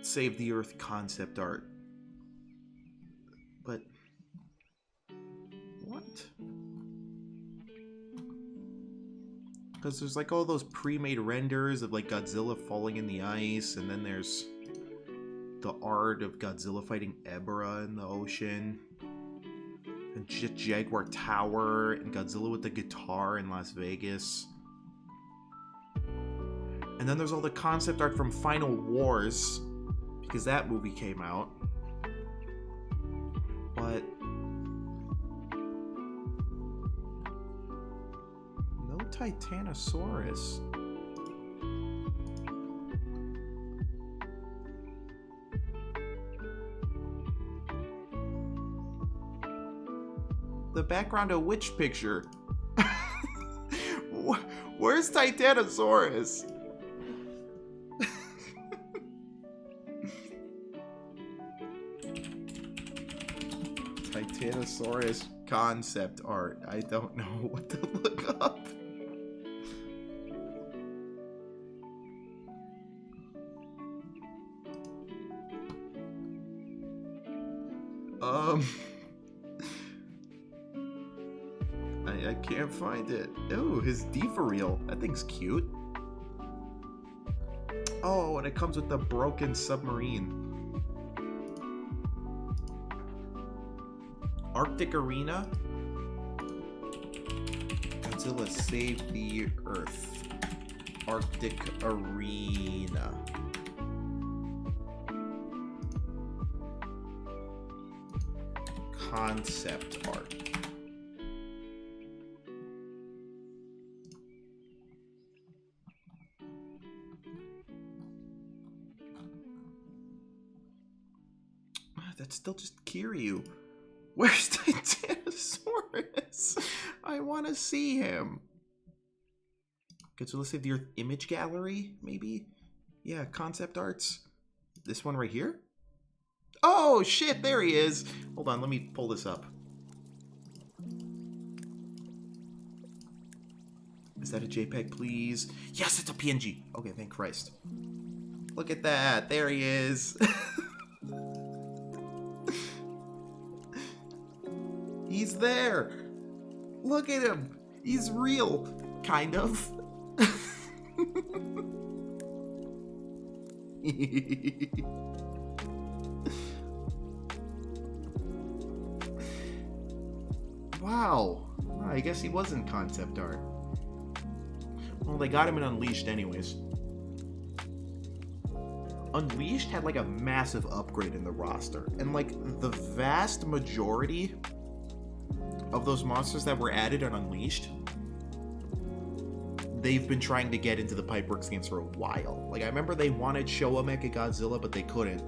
Save the Earth concept art. But what? Because there's like all those pre-made renders of like Godzilla falling in the ice, and then there's the art of Godzilla fighting Ebra in the ocean, and Jaguar Tower, and Godzilla with the guitar in Las Vegas. And then there's all the concept art from Final Wars, because that movie came out. But no Titanosaurus. The background of which picture? Where's Titanosaurus? Titanosaurus concept art. I don't know what to look up. I can't find it. Oh, his D for real. That thing's cute. Oh, and it comes with the broken submarine. Arctic Arena. Godzilla Save the Earth. Arctic Arena. Concept art. That's still just Kiryu. Where's Titanosaurus? I want to see him. Godzilla Save the Earth image gallery, maybe? Yeah, concept arts. This one right here? Oh, shit, there he is. Hold on, let me pull this up. Is that a JPEG, please? Yes, it's a PNG. Okay, thank Christ. Look at that. There he is. He's there. Look at him. He's real. Kind of. Wow. I guess he was in concept art. Well, they got him in Unleashed anyways. Unleashed had like a massive upgrade in the roster. And like the vast majority of those monsters that were added on Unleashed, they've been trying to get into the Pipeworks games for a while. Like, I remember they wanted Showa Mechagodzilla, but they couldn't.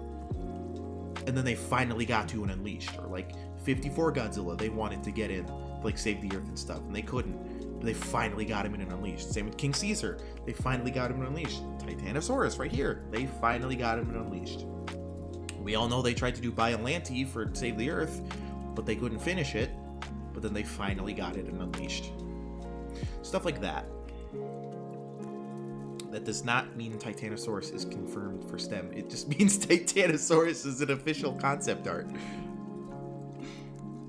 And then they finally got to an Unleashed. Or like 54 Godzilla, they wanted to get in, like Save the Earth and stuff, and they couldn't. But they finally got him in an Unleashed. Same with King Caesar. They finally got him in Unleashed. Titanosaurus, right here. They finally got him in Unleashed. We all know they tried to do Biollante for Save the Earth, but they couldn't finish it. But then they finally got it in Unleashed. Stuff like that. That does not mean Titanosaurus is confirmed for STEM. It just means Titanosaurus is an official concept art.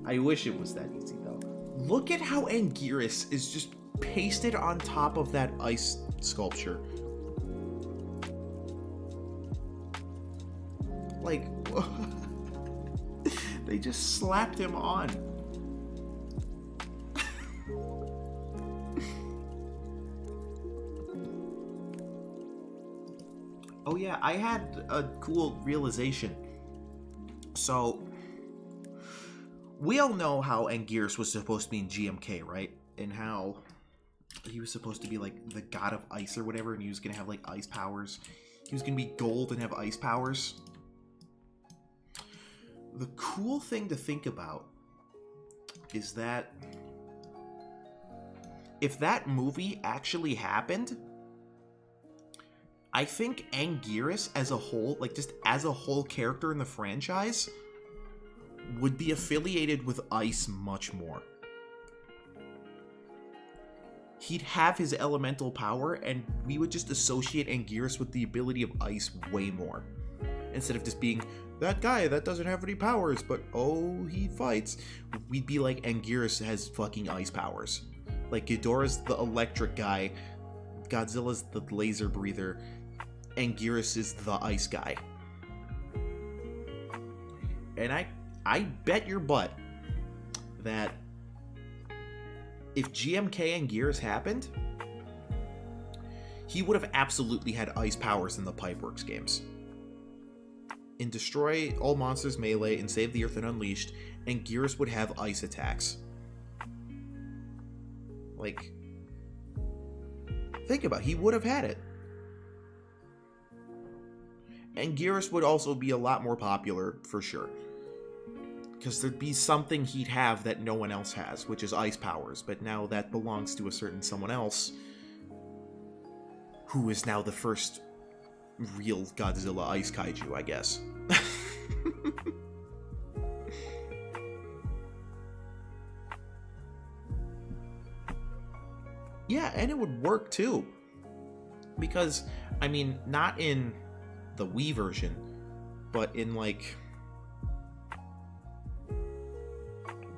I wish it was that easy, though. Look at how Anguirus is just pasted on top of that ice sculpture. Like, they just slapped him on. Oh yeah, I had a cool realization. So, we all know how Anguirus was supposed to be in GMK, right? And how he was supposed to be like the god of ice or whatever, and he was gonna have like ice powers. He was gonna be gold and have ice powers. The cool thing to think about is that if that movie actually happened, I think Anguirus as a whole, like just as a whole character in the franchise, would be affiliated with ice much more. He'd have his elemental power, and we would just associate Anguirus with the ability of ice way more. Instead of just being that guy that doesn't have any powers, but oh, he fights. We'd be like, Anguirus has fucking ice powers. Like, Ghidorah's the electric guy, Godzilla's the laser breather, Anguirus is the ice guy. And I bet your butt that if GMK Anguirus happened, he would have absolutely had ice powers in the Pipeworks games. In Destroy All Monsters Melee and Save the Earth and Unleashed, Anguirus would have ice attacks. Like, think about it, he would have had it. Anguirus would also be a lot more popular, for sure. Because there'd be something he'd have that no one else has, which is ice powers. But now that belongs to a certain someone else, who is now the first real Godzilla ice kaiju, I guess. Yeah, and it would work too. Because, I mean, not in the Wii version, but in like...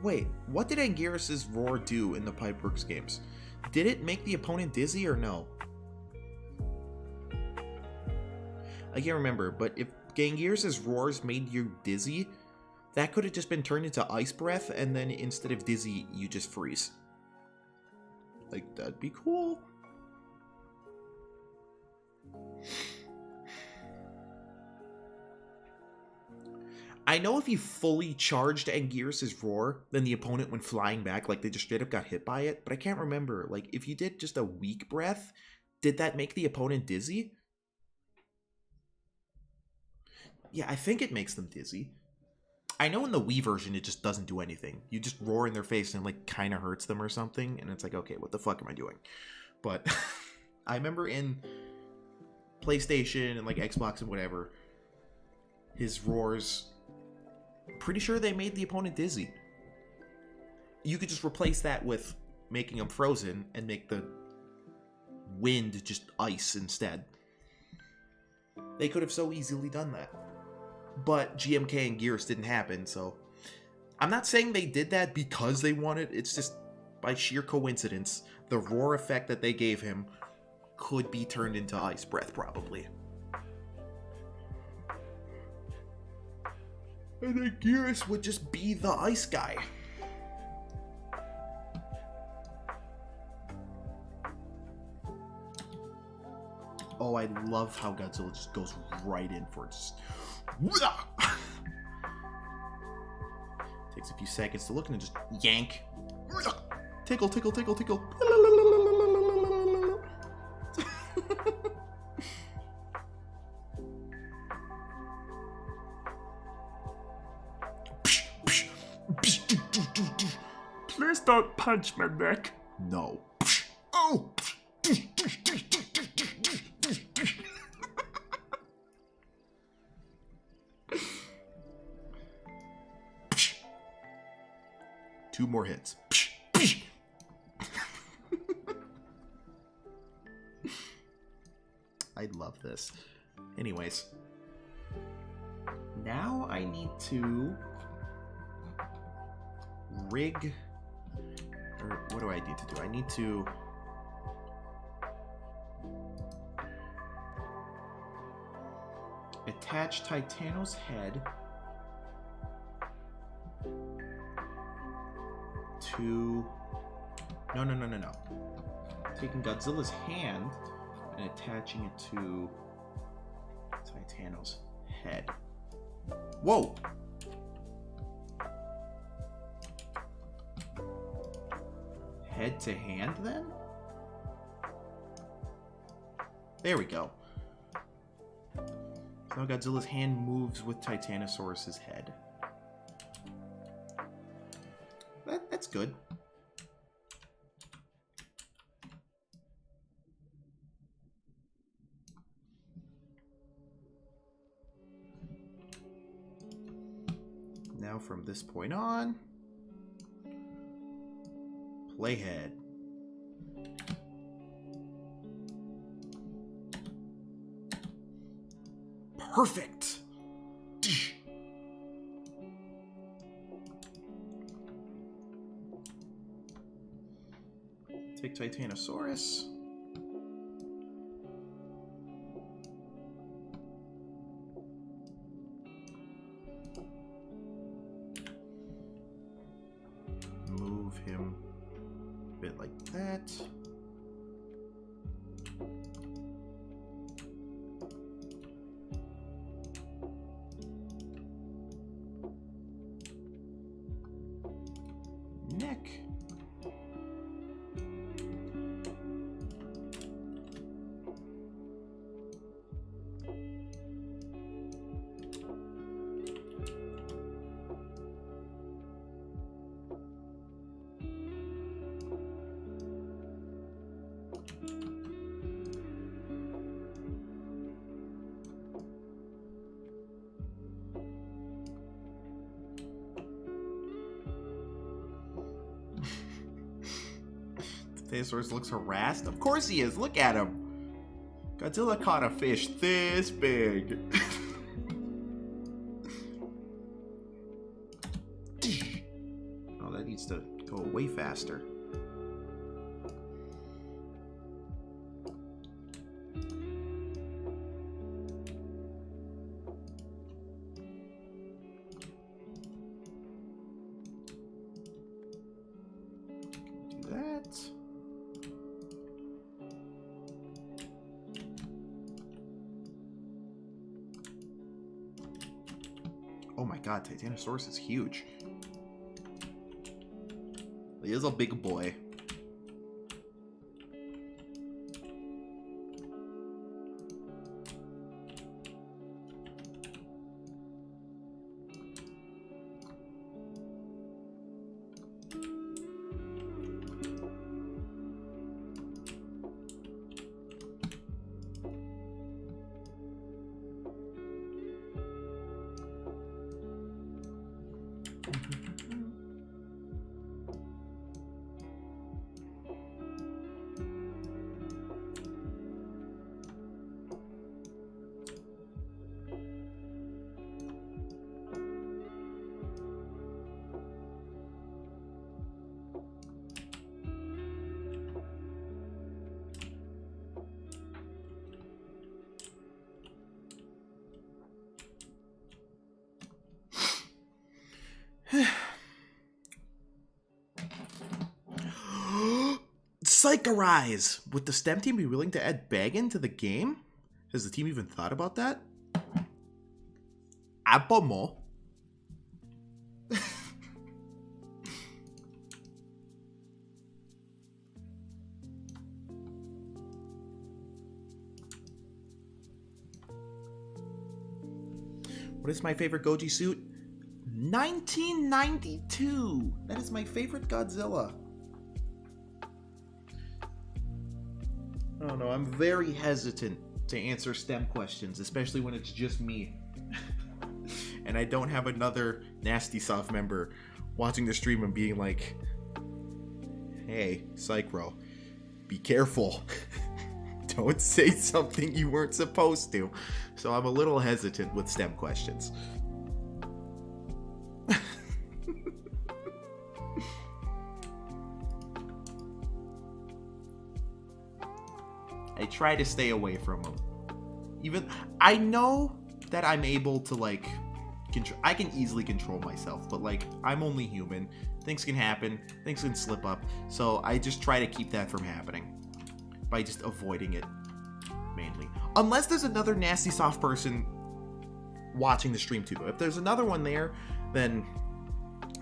Wait, what did Anguirus' roar do in the Pipeworks games? Did it make the opponent dizzy or no? I can't remember, but if Anguirus' roars made you dizzy, that could have just been turned into ice breath, and then instead of dizzy, you just freeze. Like, that'd be cool. I know if he fully charged Anguirus' roar, then the opponent went flying back, like they just straight up got hit by it, but I can't remember. Like, if you did just a weak breath, did that make the opponent dizzy? Yeah, I think it makes them dizzy. I know in the Wii version it just doesn't do anything. You just roar in their face and it like kind of hurts them or something, and it's like, okay, what the fuck am I doing? But I remember in PlayStation and like Xbox and whatever, his roars, pretty sure they made the opponent dizzy. You could just replace that with making them frozen and make the wind just ice instead. They could have so easily done that. But GMK and Anguirus didn't happen, so... I'm not saying they did that because they wanted, it's just by sheer coincidence, the roar effect that they gave him could be turned into ice breath, probably. And Anguirus would just be the ice guy. Oh, I love how Godzilla just goes right in for it. Just... Takes a few seconds to look and then just yank. Tickle, tickle, tickle, tickle. Please don't punch my neck. No. Oh! 2 more hits. I love this. Anyways. Now I need to rig... Or what do I need to do? I need to... attach Titano's head to... No. Taking Godzilla's hand and attaching it to Titano's head. Whoa! head to hand then? There we go. Now Godzilla's hand moves with Titanosaurus's head. That's good. Now from this point on, playhead. Perfect. Take Titanosaurus. Move him a bit like that. Neck. Titanosaurus looks harassed. Of course he is. Look at him. Godzilla caught a fish this big. Oh, that needs to go way faster. Do that. Oh my god, Titanosaurus is huge. He is a big boy. Psychronize! Would the STEM team be willing to add Baggin to the game? Has the team even thought about that? Apomo. What is my favorite Goji suit? 1992! That is my favorite Godzilla. Oh no, I'm very hesitant to answer STEM questions, especially when it's just me. And I don't have another Nasty Soft member watching the stream and being like, hey, Psychro, be careful. Don't say something you weren't supposed to. So I'm a little hesitant with STEM questions. I try to stay away from them. Even I know that I'm able to like I can easily control myself, but like I'm only human. Things can happen, things can slip up. So I just try to keep that from happening by just avoiding it mainly. Unless there's another Nasty Soft person watching the stream too. If there's another one there, then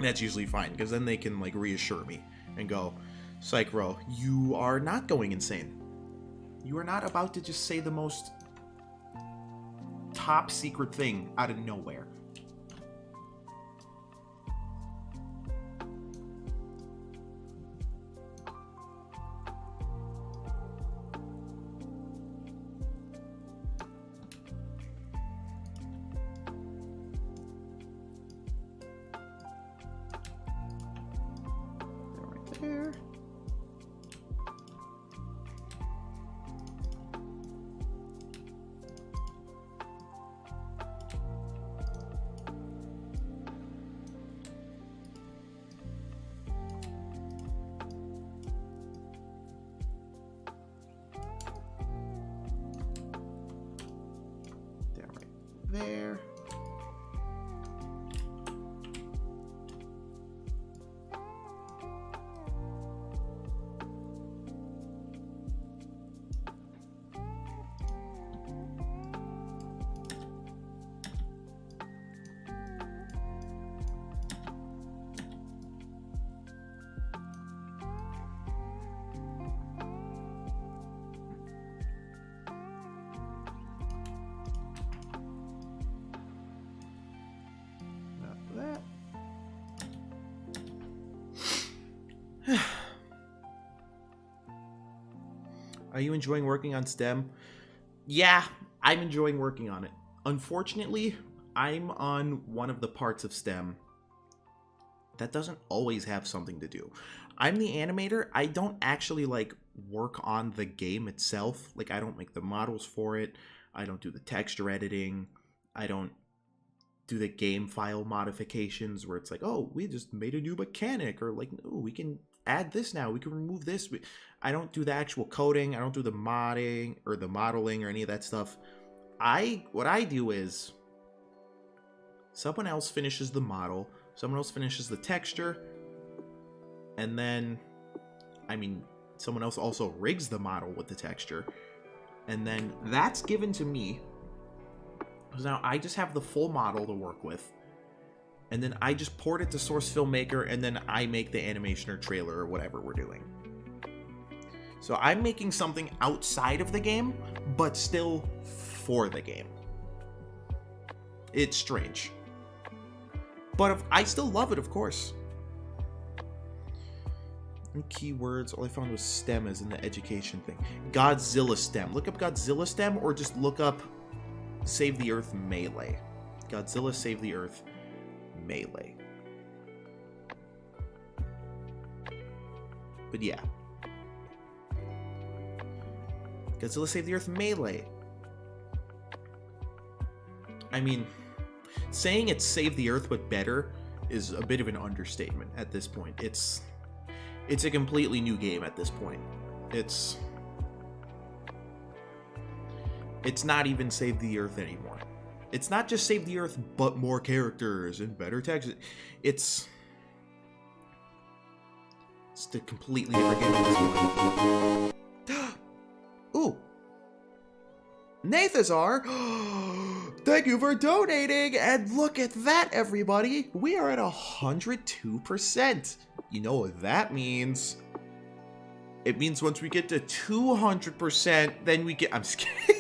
that's usually fine, because then they can like reassure me and go, Psychro, you are not going insane. You are not about to just say the most top secret thing out of nowhere. Right there. There. That. Are you enjoying working on STEM? Yeah, I'm enjoying working on it. Unfortunately, I'm on one of the parts of STEM that doesn't always have something to do. I'm the animator. I don't actually like work on the game itself. Like, I don't make the models for it. I don't do the texture editing. I don't do the game file modifications where it's like, oh, we just made a new mechanic, or like, no, we can add this now, we can remove this. I don't do the actual coding. I don't do the modding or the modeling or any of that stuff. What I do is someone else finishes the model, someone else finishes the texture, and then, I mean, someone else also rigs the model with the texture, and then that's given to me. So now I just have the full model to work with, and then I just port it to Source Filmmaker, and then I make the animation or trailer or whatever we're doing. So I'm making something outside of the game, but still for the game. It's strange. But I still love it, of course. And keywords, all I found was STEM as in the education thing. Godzilla STEM. Look up Godzilla STEM, or just look up Save the Earth Melee. Godzilla Save the Earth Melee. But yeah. Godzilla Save the Earth Melee. I mean, saying it's Save the Earth but better is a bit of an understatement at this point. It's a completely new game at this point. It's not even Save the Earth anymore. It's not just Save the Earth, but more characters and better text. It's a completely different game at this point. Ooh. Nathazar, thank you for donating, and look at that, everybody. We are at 102%. You know what that means? It means once we get to 200%, then we get... I'm just kidding.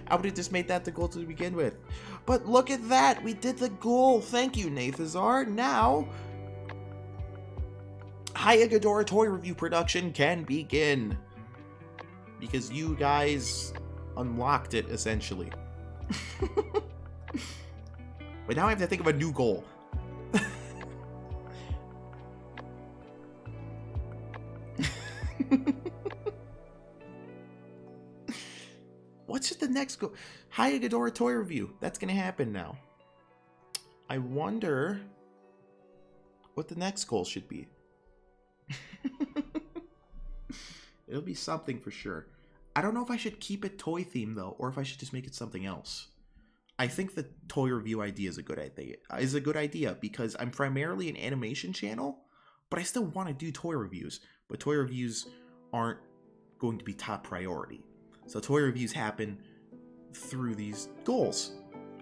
I would have just made that the goal to begin with. But look at that. We did the goal. Thank you, Nathazar. Now, Hayagadora Toy Review production can begin. Because you guys unlocked it, essentially. But now I have to think of a new goal. What's the next goal? Hayagadora Toy Review. That's going to happen now. I wonder what the next goal should be. It'll be something for sure. I don't know if I should keep it toy themed though, or if I should just make it something else. I think the toy review idea is a good idea because I'm primarily an animation channel, but I still want to do toy reviews. But toy reviews aren't going to be top priority. So toy reviews happen through these goals.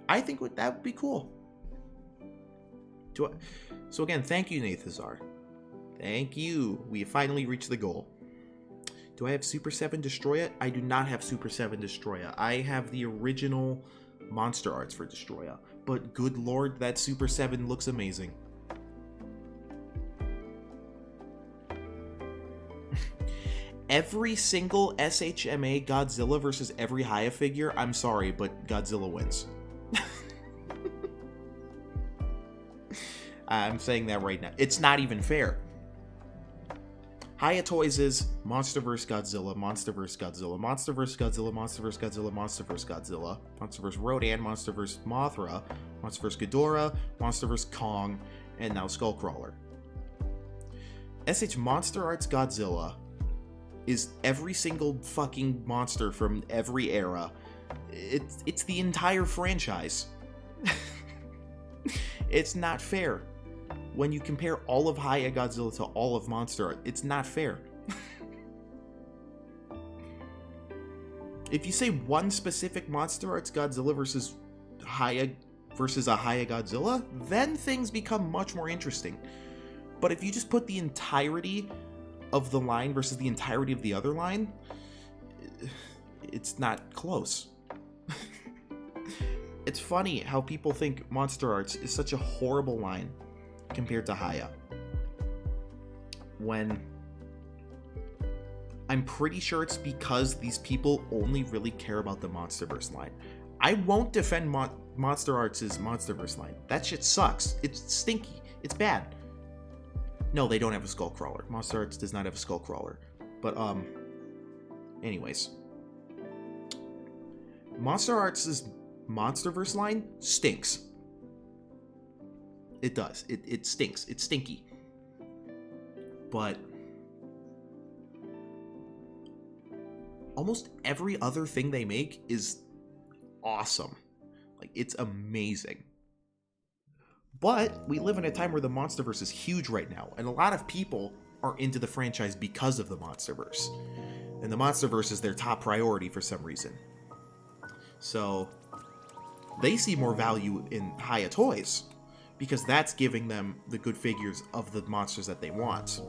I think that would be cool. So again, thank you, Nathazar. Thank you. We finally reached the goal. Do I have Super 7 Destroya? I do not have Super 7 Destroya. I have the original monster arts for Destroya. But good lord, that Super 7 looks amazing. Every single SHMA Godzilla versus every Haya figure, I'm sorry, but Godzilla wins. I'm saying that right now. It's not even fair. Haya Toys is MonsterVerse Godzilla, MonsterVerse Godzilla, MonsterVerse Godzilla, MonsterVerse Godzilla, MonsterVerse Godzilla, MonsterVerse Rodan, MonsterVerse Mothra, MonsterVerse Ghidorah, MonsterVerse Kong, and now Skullcrawler. SH Monster Arts Godzilla is every single fucking monster from every era. It's the entire franchise. It's not fair. When you compare all of Haya Godzilla to all of Monster Art, it's not fair. If you say one specific Monster Arts Godzilla versus a Haya Godzilla, then things become much more interesting. But if you just put the entirety of the line versus the entirety of the other line, it's not close. It's funny how people think Monster Arts is such a horrible line compared to Haya, when I'm pretty sure it's because these people only really care about the Monsterverse line. I won't defend Monster Arts' Monsterverse line. That shit sucks. It's stinky. It's bad. No, they don't have a Skullcrawler. Monster Arts does not have a Skullcrawler. But, anyways. Monster Arts' Monsterverse line stinks. It does. It stinks. It's stinky. But almost every other thing they make is awesome. Like, it's amazing. But we live in a time where the Monsterverse is huge right now, and a lot of people are into the franchise because of the Monsterverse. And the Monsterverse is their top priority for some reason. So they see more value in Haya Toys, because that's giving them the good figures of the monsters that they want.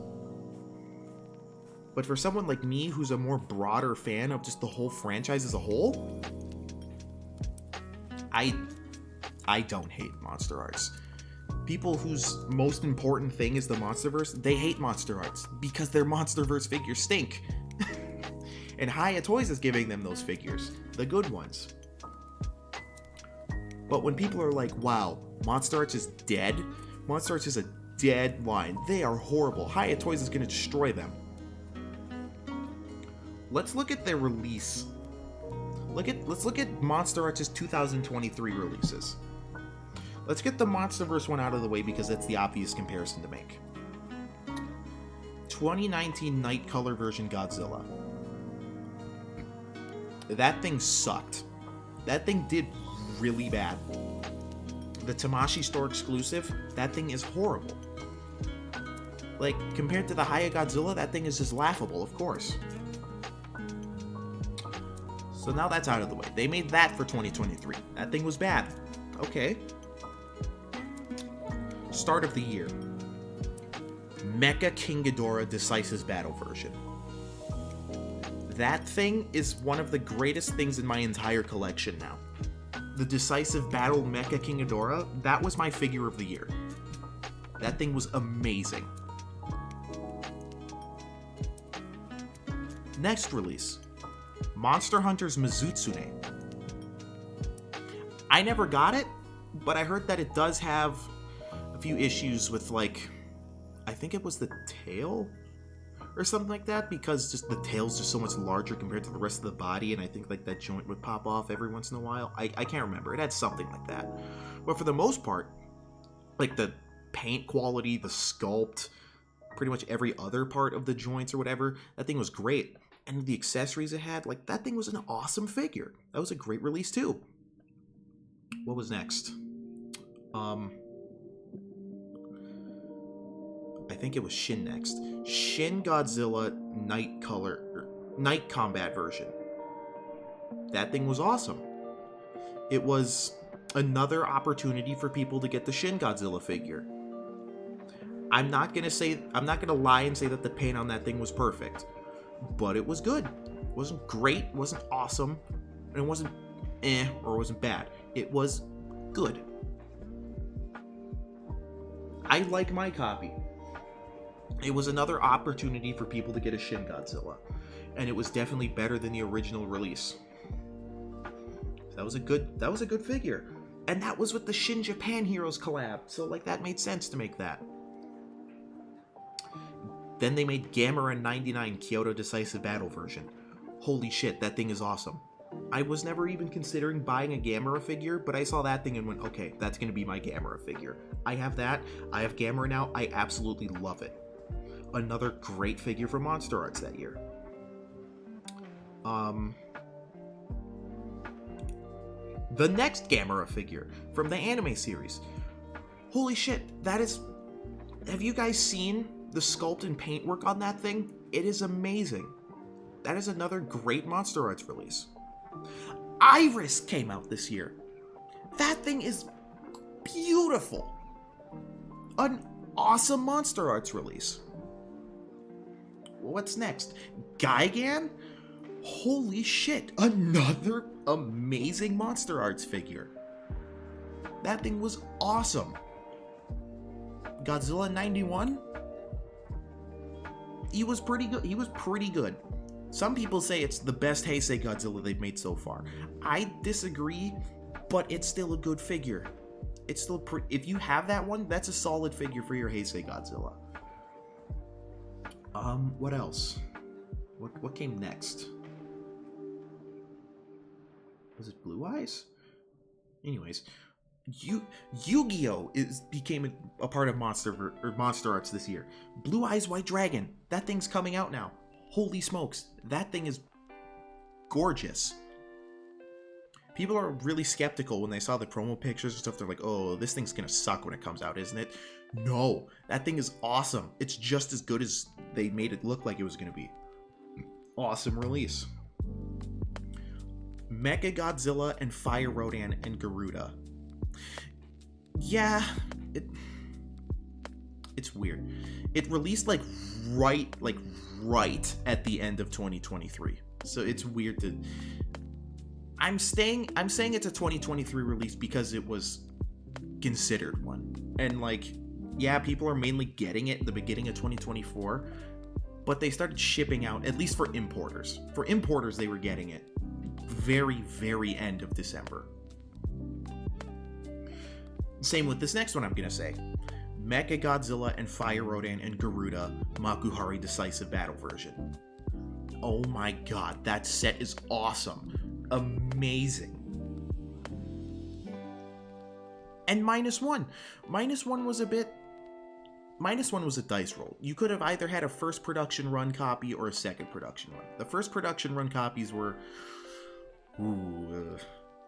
But for someone like me, who's a more broader fan of just the whole franchise as a whole, I don't hate Monster Arts. People whose most important thing is the Monsterverse, they hate Monster Arts because their Monsterverse figures stink. And Haya Toys is giving them those figures, the good ones. But when people are like, wow, Monster Arts is dead? Monster Arts is a dead line. They are horrible. Haya Toys is going to destroy them. Let's look at their release. Let's look at Monster Arts' 2023 releases. Let's get the Monsterverse one out of the way because that's the obvious comparison to make. 2019 Night Color version Godzilla. That thing sucked. That thing did really bad. The Tamashii Store exclusive, that thing is horrible. Like, compared to the Haya Godzilla, that thing is just laughable, of course. So now that's out of the way. They made that for 2023. That thing was bad. Okay. Start of the year. Mecha King Ghidorah Decisive Battle version. That thing is one of the greatest things in my entire collection now. The Decisive Battle Mecha King Ghidorah, that was my figure of the year. That thing was amazing. Next release. Monster Hunter's Mizutsune. I never got it, but I heard that it does have a few issues with, like, I think it was the tail or something like that, because just the tail's just so much larger compared to the rest of the body, and I think like that joint would pop off every once in a while. I can't remember. It had something like that. But for the most part, like the paint quality, the sculpt, pretty much every other part of the joints or whatever, that thing was great. And the accessories it had, like, that thing was an awesome figure. That was a great release too. What was next? I think it was Shin next. Shin Godzilla Night Combat version. That thing was awesome. It was another opportunity for people to get the Shin Godzilla figure. I'm not gonna lie and say that the paint on that thing was perfect, but it was good. It wasn't great, it wasn't awesome, and it wasn't or it wasn't bad. It was good. I like my copy. It was another opportunity for people to get a Shin Godzilla, and it was definitely better than the original release. That was a good figure, and that was with the Shin Japan Heroes collab, so like that made sense to make that. Then they made Gamera 99 Kyoto Decisive Battle version. Holy shit, that thing is awesome. I was never even considering buying a Gamera figure, but I saw that thing and went, okay, that's going to be my Gamera figure. I have that. I have Gamera now. I absolutely love it. Another great figure from Monster Arts that year. The next Gamera figure from the anime series. Holy shit, that is... Have you guys seen the sculpt and paint work on that thing? It is amazing. That is another great Monster Arts release. Iris came out this year. That thing is beautiful. An awesome Monster Arts release. What's next? Gigan? Holy shit, another amazing Monster Arts figure. That thing was awesome. Godzilla 91? He was pretty good. Some people say it's the best Heisei Godzilla they've made so far. I disagree, but it's still a good figure. It's still if you have that one, that's a solid figure for your Heisei Godzilla. What else? What came next? Was it Blue Eyes? Anyways, Yu-Gi-Oh! became a part of Monster Arts this year. Blue Eyes White Dragon. That thing's coming out now. Holy smokes, that thing is gorgeous. People are really skeptical when they saw the promo pictures and stuff. They're like, oh, this thing's gonna suck when it comes out, isn't it? No, that thing is awesome. It's just as good as they made it look like it was gonna be. Awesome release. Mecha Godzilla and Fire Rodan and Garuda. Yeah, it's weird. It released right at the end of 2023. So it's weird to... I'm saying it's a 2023 release because it was considered one. And yeah, people are mainly getting it at the beginning of 2024, but they started shipping out, at least for importers. For importers, they were getting it very, very end of December. Same with this next one I'm gonna say. Mecha Godzilla and Fire Rodan and Garuda Makuhari Decisive Battle version. Oh my god, that set is awesome. Amazing. And -1. -1 was a bit... -1 was a dice roll. You could have either had a first production run copy or a second production run. The first production run copies were...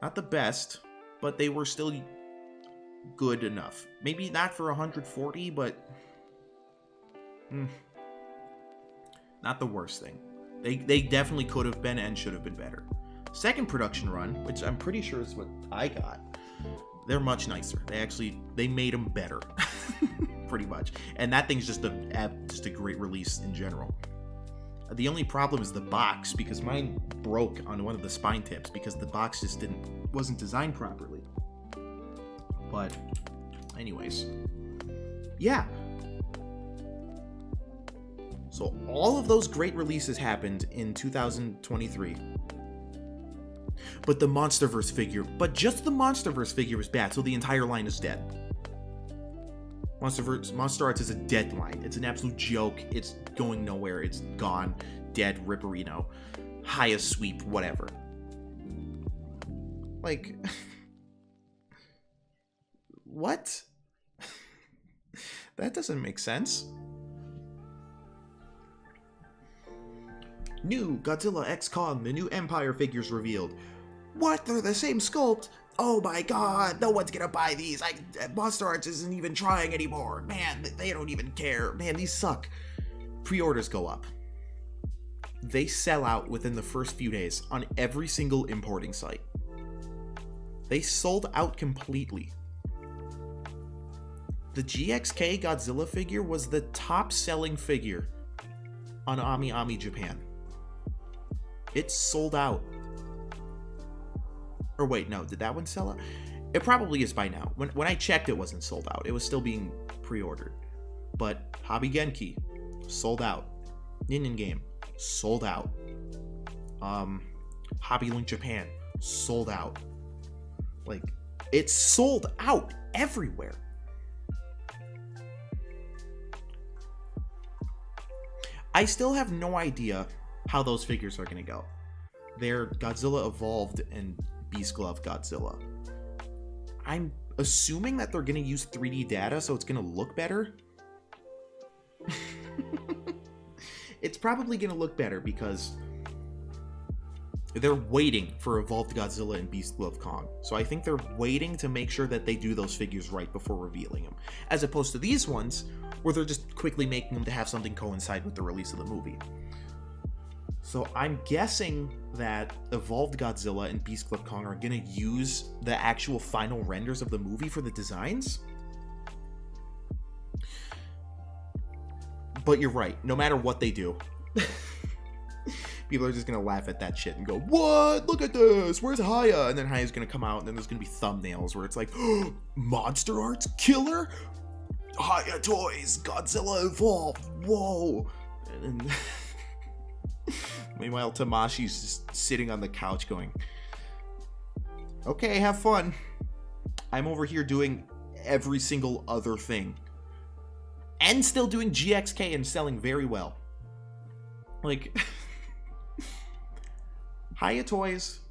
not the best, but they were still good enough. Maybe not for 140, but... not the worst thing. They definitely could have been and should have been better. Second production run, which I'm pretty sure is what I got, they're much nicer. They made them better. Pretty much. And that thing's just a great release in general. The only problem is the box, because mine broke on one of the spine tips because the box just wasn't designed properly. But anyways, yeah. So all of those great releases happened in 2023. But the just the Monsterverse figure was bad, so the entire line is dead. Monster Arts is a dead line. It's an absolute joke. It's going nowhere. It's gone. Dead. Ripperino. Highest sweep. Whatever. What? That doesn't make sense. New Godzilla X Kong, the new Empire figures revealed. What? They're the same sculpt? Oh my god, no one's gonna buy these. Monster Arts isn't even trying anymore. Man, they don't even care. Man, these suck. Pre-orders go up. They sell out within the first few days on every single importing site. They sold out completely. the GXK Godzilla figure was the top selling figure on Ami Japan. It sold out. Or wait, no, did that one sell out? It probably is by now. When I checked, it wasn't sold out. It was still being pre-ordered. But Hobby Genki, sold out. Nin Game, sold out. Hobby Link Japan, sold out. Like, it's sold out everywhere. I still have no idea how those figures are going to go. They're Godzilla Evolved and Beast Glove Godzilla. I'm assuming that they're going to use 3D data, so it's going to look better. It's probably going to look better because they're waiting for Evolved Godzilla and Beast Glove Kong. So I think they're waiting to make sure that they do those figures right before revealing them. As opposed to these ones, where they're just quickly making them to have something coincide with the release of the movie. So I'm guessing that Evolved Godzilla and Beast Glove Kong are going to use the actual final renders of the movie for the designs. But you're right, no matter what they do, people are just going to laugh at that shit and go, what? Look at this! Where's Haya? And then Haya's going to come out and then there's going to be thumbnails where it's like, oh, Monster Arts Killer? Haya Toys, Godzilla Evolved, whoa! And meanwhile, Tamashi's just sitting on the couch going, okay, have fun. I'm over here doing every single other thing. And still doing GXK and selling very well. Like, Haya Toys,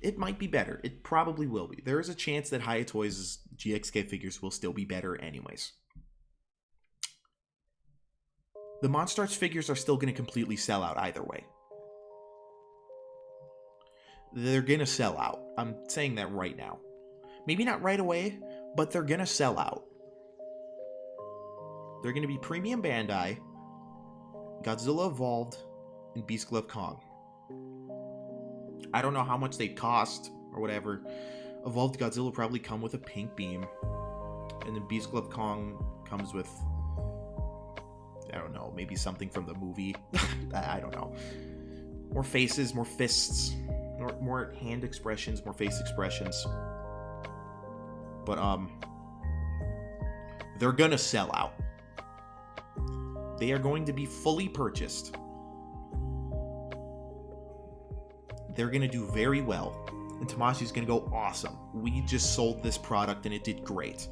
it might be better. It probably will be. There is a chance that Haya Toys' GXK figures will still be better anyways. The Monster Arts figures are still going to completely sell out either way. They're going to sell out. I'm saying that right now. Maybe not right away, but they're going to sell out. They're going to be premium Bandai, Godzilla Evolved, and Beast Glove Kong. I don't know how much they cost or whatever. Evolved Godzilla will probably come with a pink beam. And then Beast Glove Kong comes with, I don't know, maybe something from the movie. I don't know. More faces, more fists, more hand expressions, more face expressions. But, they're gonna sell out. They are going to be fully purchased. They're going to do very well. And Tamashi's going to go, awesome. We just sold this product and it did great.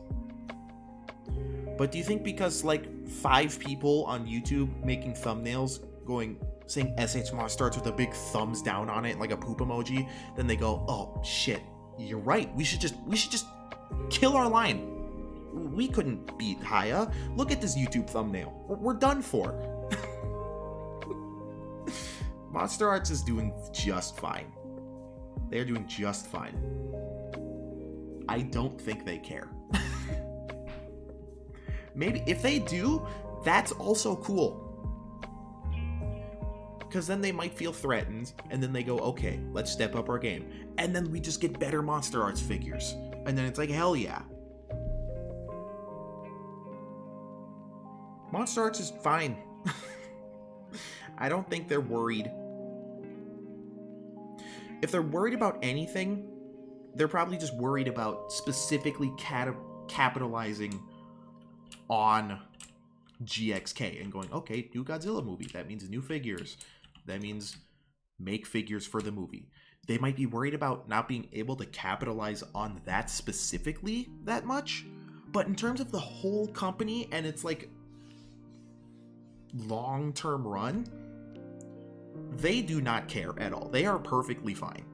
But do you think because like 5 people on YouTube making thumbnails saying SH Monster Arts with a big thumbs down on it, like a poop emoji, then they go, oh shit, you're right. We should just kill our line. We couldn't beat Haya. Look at this YouTube thumbnail. We're done for. Monster Arts is doing just fine. They're doing just fine. I don't think they care. Maybe if they do, that's also cool. Because then they might feel threatened, and then they go, okay, let's step up our game. And then we just get better Monster Arts figures. And then it's like, hell yeah. Monster Arts is fine. I don't think they're worried. If they're worried about anything, they're probably just worried about specifically capitalizing on GXK and going, okay, new Godzilla movie. That means new figures. That means make figures for the movie. They might be worried about not being able to capitalize on that specifically that much. But in terms of the whole company and it's like long-term run, they do not care at all. They are perfectly fine.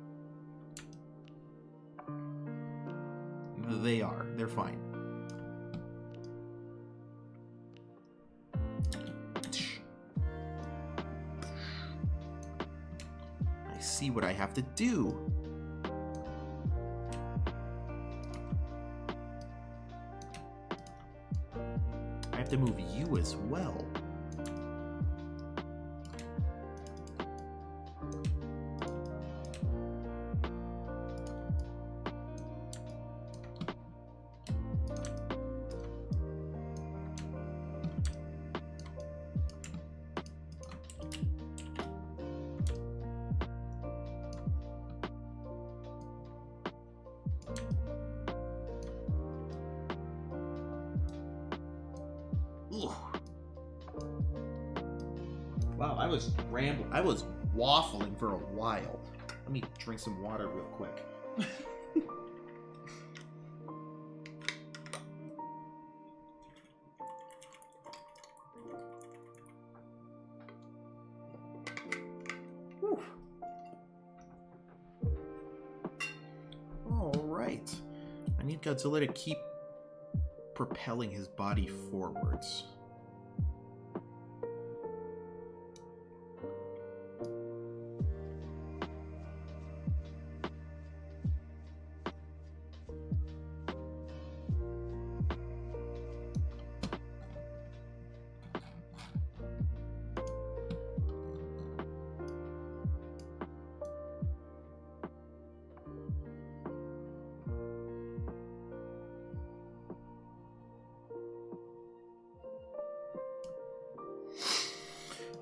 They are. They're fine. I see what I have to do. I have to move you as well. I was rambling. I was waffling for a while. Let me drink some water real quick. Alright. I need Godzilla to keep propelling his body forwards.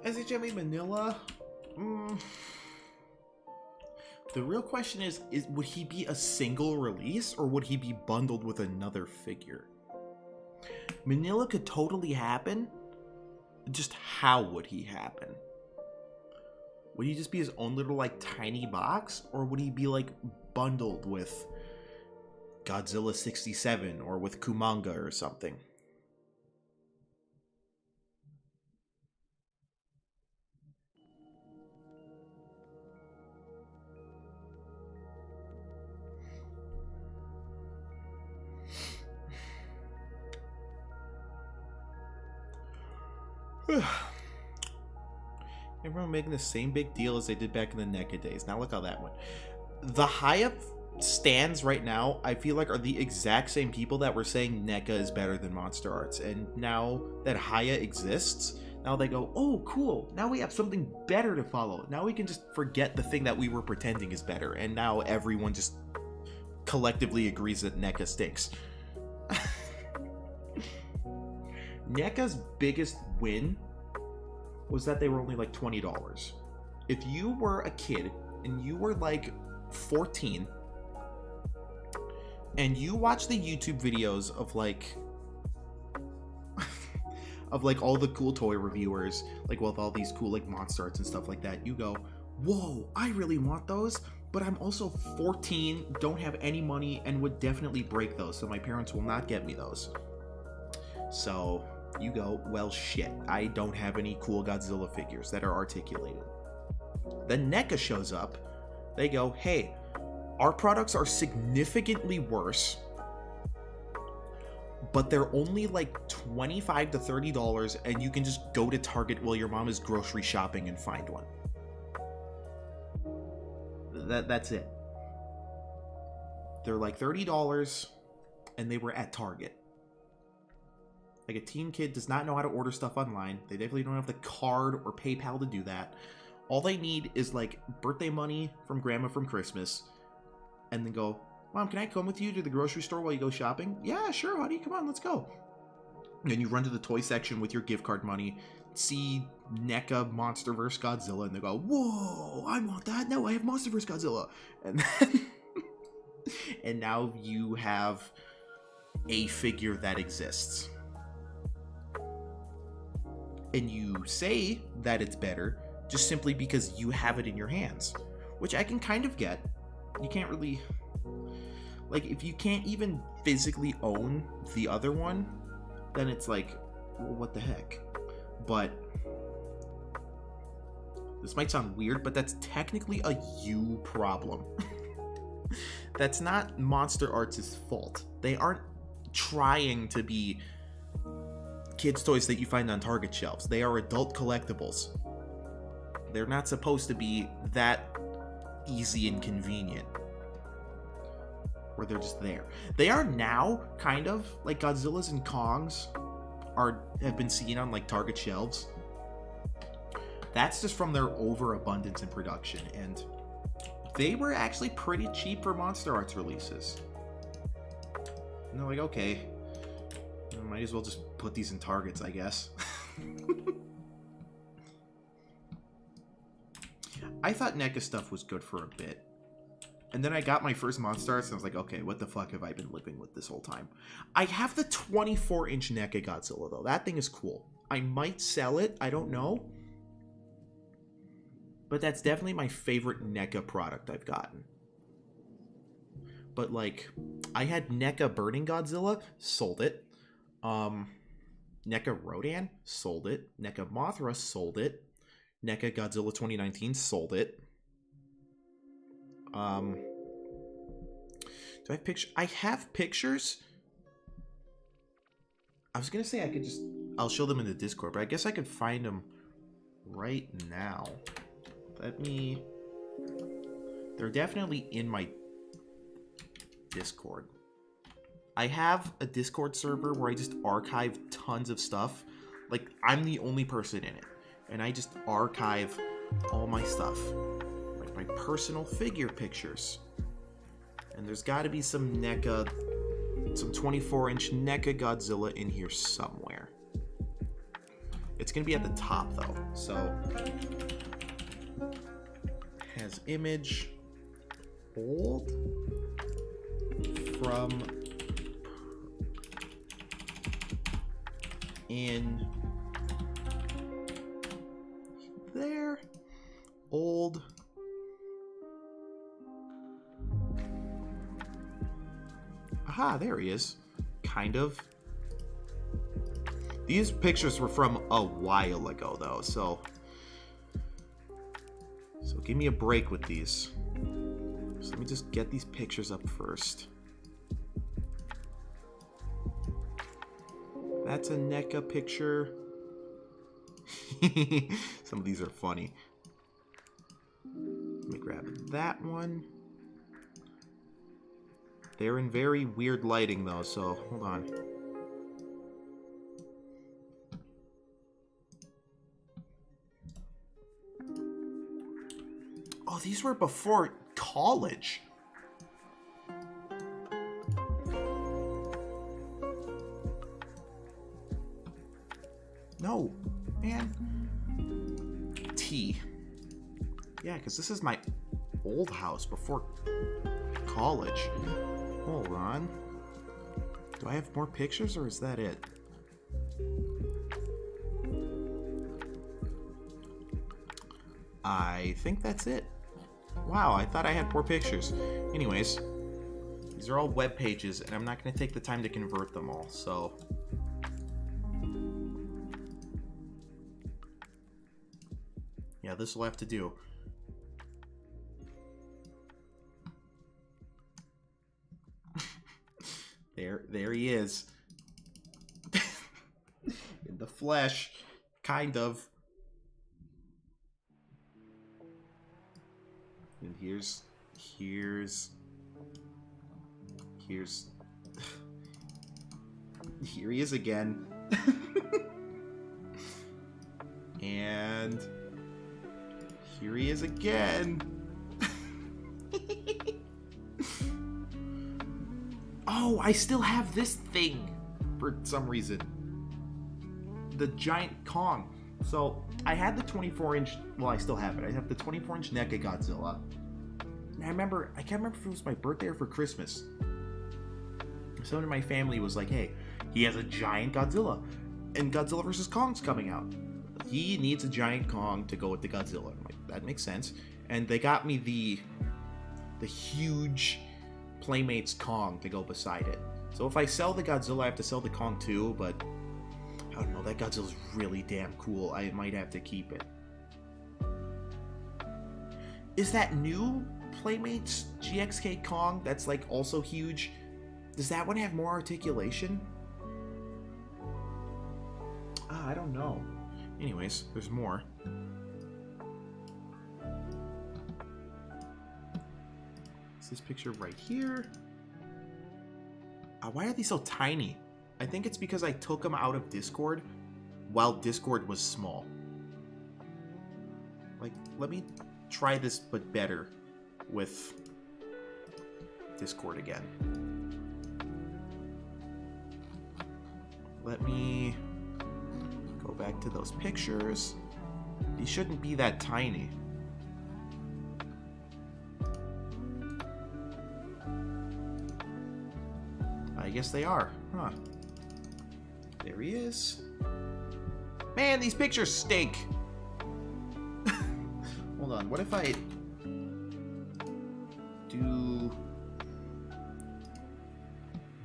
SHMA Manila? The real question is would he be a single release or would he be bundled with another figure? Manila could totally happen. Just how would he happen? Would he just be his own little like tiny box, or would he be like bundled with Godzilla 67 or with Kumanga or something? Everyone making the same big deal as they did back in the NECA days. Now look how that went. The high-up stands right now, I feel like, are the exact same people that were saying NECA is better than Monster Arts. And now that Haya exists, now they go, oh, cool. Now we have something better to follow. Now we can just forget the thing that we were pretending is better. And now everyone just collectively agrees that NECA stinks. NECA's biggest win was that they were only like $20. If you were a kid and you were like 14 and you watch the YouTube videos of like all the cool toy reviewers, like with all these cool like Monster Arts and stuff like that, you go, whoa, I really want those, but I'm also 14, don't have any money, and would definitely break those, so my parents will not get me those. So you go, well, shit, I don't have any cool Godzilla figures that are articulated. Then NECA shows up. They go, hey, our products are significantly worse, but they're only like $25 to $30, and you can just go to Target while your mom is grocery shopping and find one. That's it. They're like $30, and they were at Target. Like, a teen kid does not know how to order stuff online. They definitely don't have the card or PayPal to do that. All they need is, like, birthday money from grandma from Christmas. And then go, Mom, can I come with you to the grocery store while you go shopping? Yeah, sure, honey. Come on, let's go. And then you run to the toy section with your gift card money, see NECA Monster vs. Godzilla, and they go, whoa, I want that. No, I have Monster vs. Godzilla. And then and now you have a figure that exists. And you say that it's better just simply because you have it in your hands, which I can kind of get. You can't really, like, if you can't even physically own the other one, then it's like, well, what the heck? But this might sound weird, but that's technically a you problem. That's not Monster Arts' fault. They aren't trying to be kids' toys that you find on Target shelves. They are adult collectibles. They're not supposed to be that easy and convenient, where they're just there. They are now kind of like Godzillas and Kongs have been seen on like Target shelves. That's just from their overabundance in production, and they were actually pretty cheap for Monster Arts releases. And they're like, okay, might as well just put these in Targets, I guess. I thought NECA stuff was good for a bit. And then I got my first Monster Arts and I was like, okay, what the fuck have I been living with this whole time? I have the 24-inch NECA Godzilla, though. That thing is cool. I might sell it. I don't know. But that's definitely my favorite NECA product I've gotten. But, like, I had NECA Burning Godzilla, sold it. NECA Rodan, sold it. NECA Mothra, sold it. NECA Godzilla 2019, sold it. Do I have pictures? I have pictures. I was gonna say I could just... I'll show them in the Discord, but I guess I could find them right now. Let me... They're definitely in my Discord. I have a Discord server where I just archive tons of stuff. Like, I'm the only person in it. And I just archive all my stuff. Like my personal figure pictures. And there's got to be some NECA, some 24-inch NECA Godzilla in here somewhere. It's going to be at the top, though. So, has image old from in there, old. Aha, there he is. Kind of. These pictures were from a while ago, though, so give me a break with these. So let me just get these pictures up first. That's a NECA picture. Some of these are funny. Let me grab that one. They're in very weird lighting, though, so hold on. Oh, these were before college. No, man. T. Yeah, because this is my old house before college. Hold on. Do I have more pictures, or is that it? I think that's it. Wow, I thought I had more pictures. Anyways, these are all web pages, and I'm not going to take the time to convert them all, so... yeah, this will have to do. There he is. In the flesh, kind of. And here's here he is again. And here he is again. Oh, I still have this thing for some reason. The giant Kong. So, I had the 24-inch... well, I still have it. I have the 24-inch NECA Godzilla. And I can't remember if it was my birthday or for Christmas. Someone in my family was like, hey, he has a giant Godzilla. And Godzilla vs. Kong's coming out. He needs a giant Kong to go with the Godzilla. I'm like, that makes sense. And they got me the huge Playmates Kong to go beside it. So if I sell the Godzilla, I have to sell the Kong too, but I don't know, that Godzilla's really damn cool. I might have to keep it. Is that new Playmates GXK Kong that's like also huge? Does that one have more articulation? I don't know. Anyways, there's more. This picture right here. Why are these so tiny? I think it's because I took them out of Discord while Discord was small. Like, let me try this but better with Discord again. Let me go back to those pictures. These shouldn't be that tiny. I guess they are, huh? There he is. Man, these pictures stink. Hold on, what if I do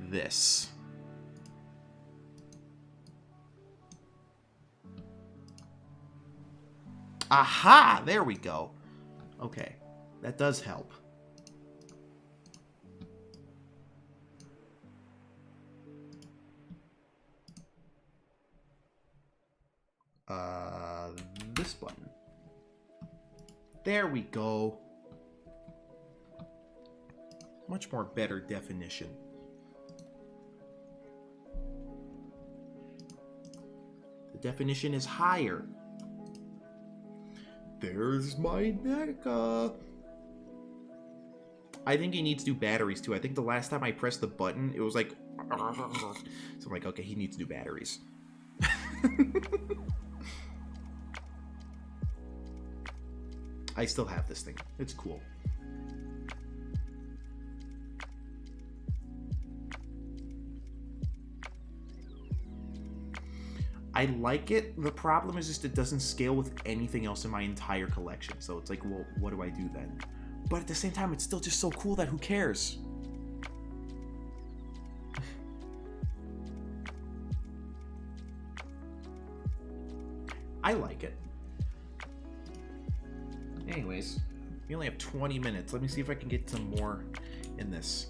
this? Aha! There we go. Okay, that does help. This button. There we go. Much more better definition. The definition is higher. There's my NECA. I think he needs new batteries too. I think the last time I pressed the button, it was like... So I'm like, okay, he needs new batteries. I still have this thing. It's cool. I like it. The problem is just it doesn't scale with anything else in my entire collection. So it's like, well, what do I do then? But at the same time, it's still just so cool that who cares? I like it. Anyways, we only have 20 minutes. Let me see if I can get some more in this.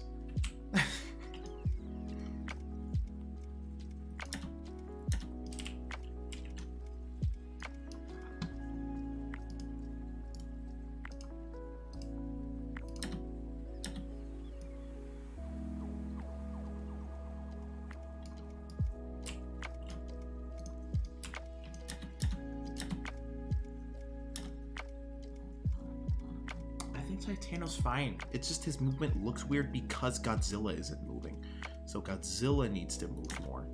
Thanos fine. It's just his movement looks weird because Godzilla isn't moving. So Godzilla needs to move more.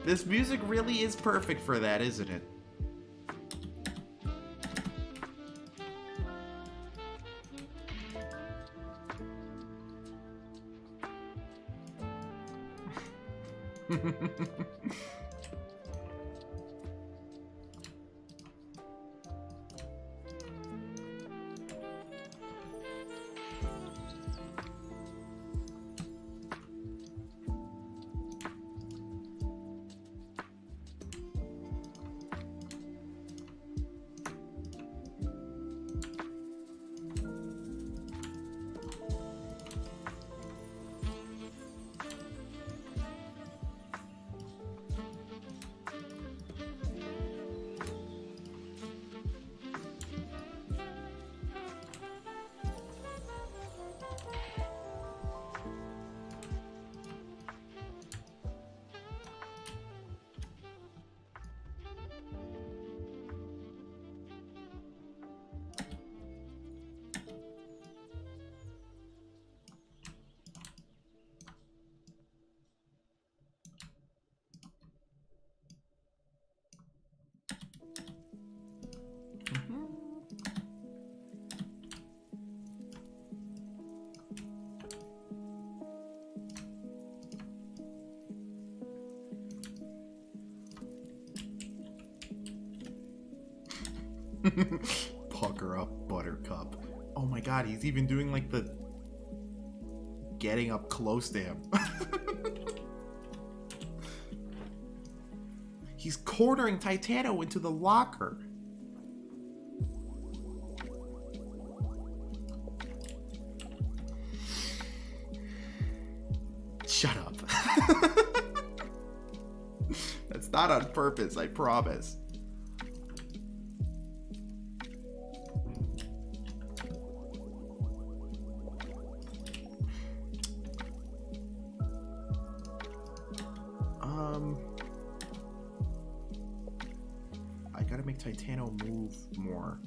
This music really is perfect for that, isn't it? Pucker up, Buttercup. Oh my god, he's even doing like the getting up close to him. He's cornering Titano into the locker. Shut up. That's not on purpose, I promise. I gotta make Titano move more.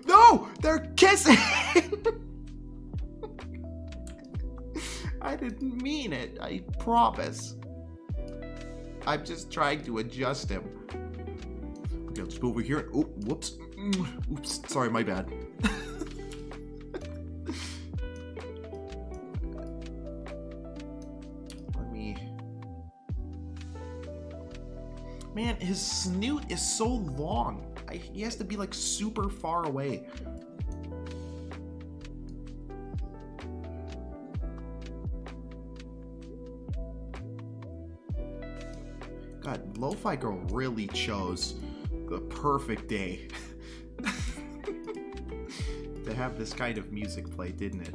No! They're kissing! I didn't mean it, I promise. I'm just trying to adjust him. Okay, I'll just go over here. Oh, whoops. Oops, sorry, my bad. Let me... Man, his snoot is so long. He has to be like super far away. God, Lo-Fi Girl really chose the perfect day to have this kind of music play, didn't it?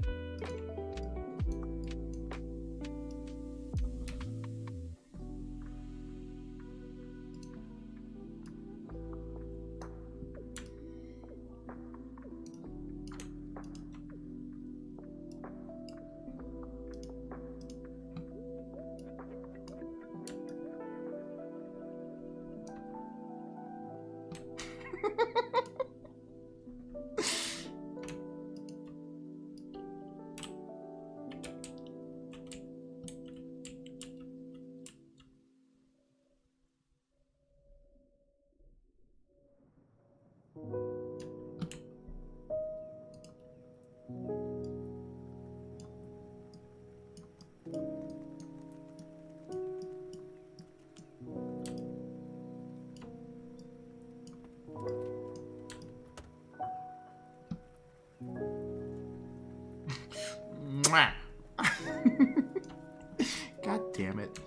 God damn it.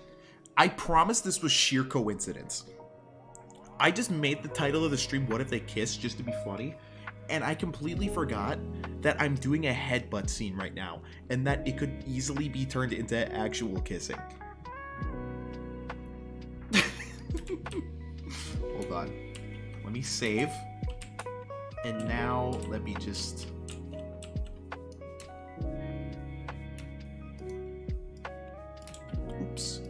I promise this was sheer coincidence. I just made the title of the stream What If They Kiss just to be funny, and I completely forgot that I'm doing a headbutt scene right now, and that it could easily be turned into actual kissing. Hold on. Let me save. And now let me just... Oops.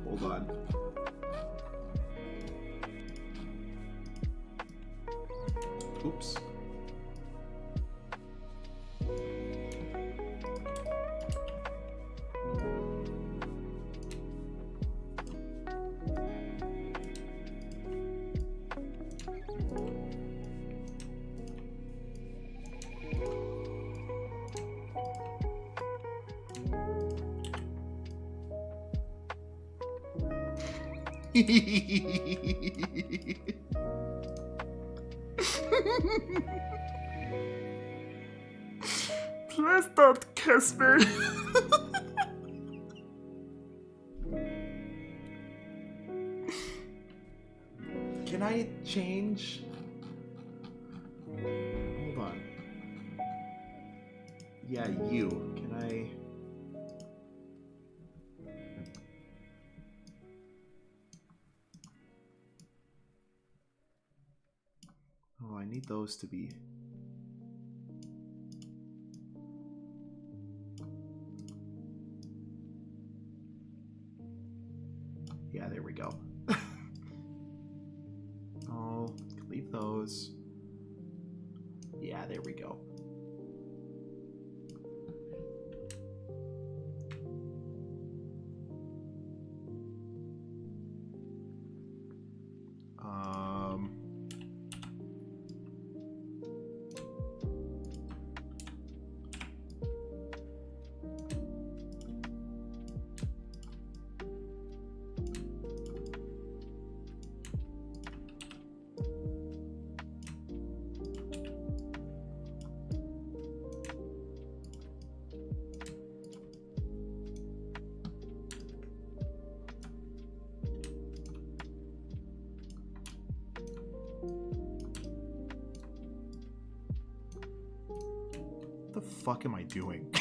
Hold on. Oops. Please don't kiss me. Can I change? Hold on. Yeah, you. Can I? Oh, I need those to be. Yeah, there we go. Oh, leave those. Yeah, there we go. What the fuck am I doing?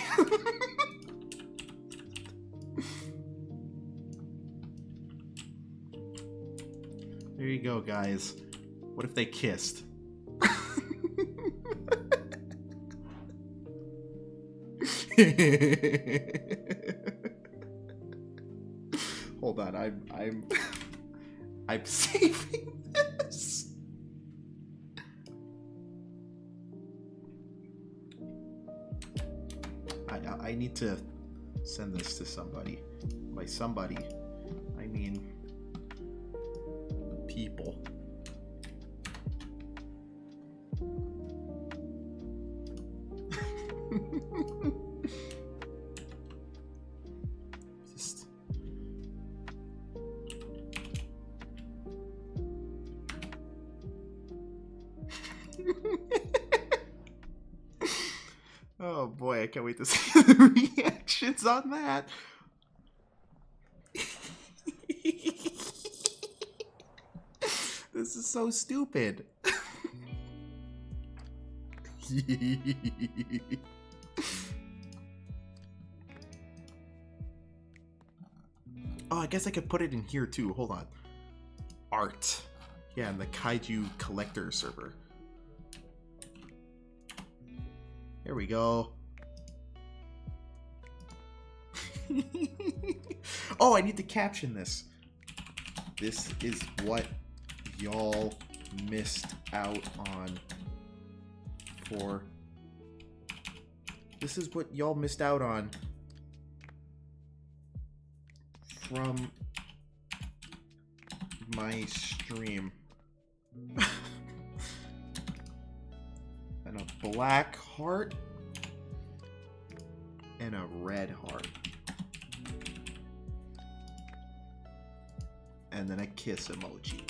There you go, guys. What if they kissed? Hold on, I'm saving this. I need to send this to somebody. By somebody, I mean people. Just oh boy, I can't wait to see the reactions on that. This is so stupid. Oh, I guess I could put it in here too. Hold on. Art. Yeah, in the Kaiju collector server. There we go. Oh, I need to caption this. This is what y'all missed out on for. This is what y'all missed out on from my stream. And a black heart and a red heart. And then a kiss emoji.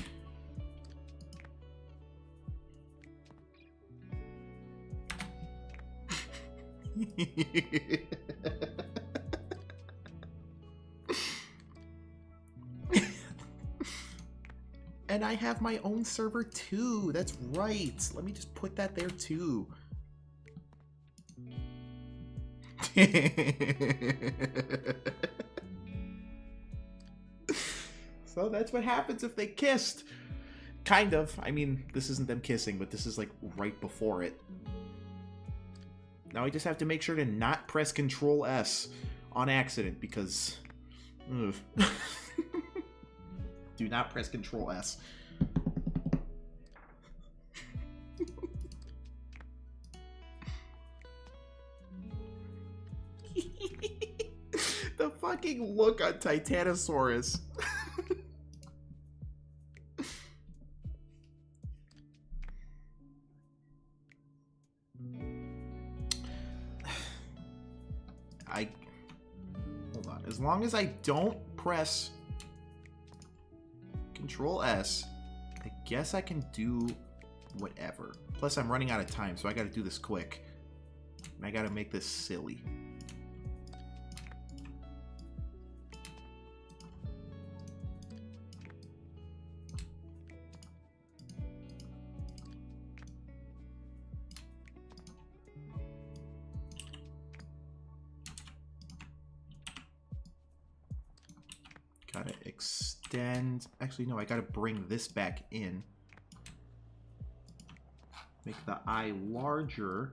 And I have my own server too. That's right. Let me just put that there too. So that's what happens if they kissed. Kind of. I mean, this isn't them kissing, but this is like right before it. Now I just have to make sure to not press Control S on accident because... ugh. Do not press Control S. The fucking look on Titanosaurus. Hold on. As long as I don't press Control S. I guess I can do whatever. Plus, I'm running out of time, so I gotta do this quick. And I gotta make this silly. Gotta extend. Actually, no, I gotta bring this back in. Make the eye larger.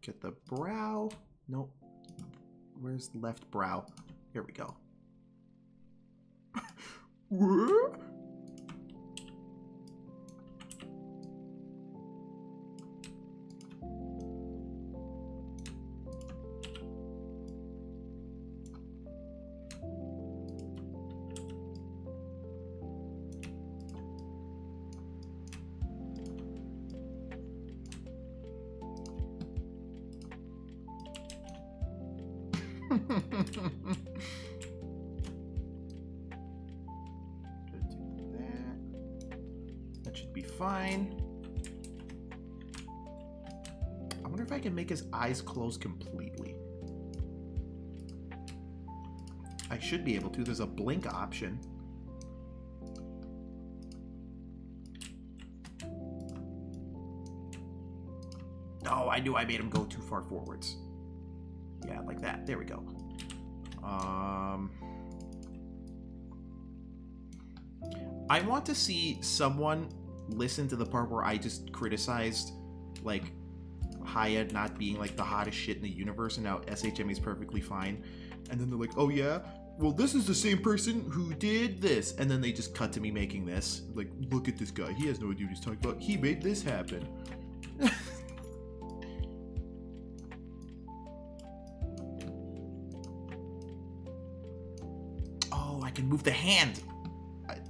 Get the brow. Nope. Where's the left brow? Here we go. That should be fine. I wonder if I can make his eyes close completely. I should be able to. There's a blink option. Oh, I knew I made him go too far forwards. Yeah, like that. There we go. I want to see someone listen to the part where I just criticized, like, Haya not being, like, the hottest shit in the universe, and now SHM is perfectly fine. And then they're like, oh yeah? Well, this is the same person who did this. And then they just cut to me making this. Like, look at this guy. He has no idea what he's talking about. He made this happen. Oh, I can move the hand.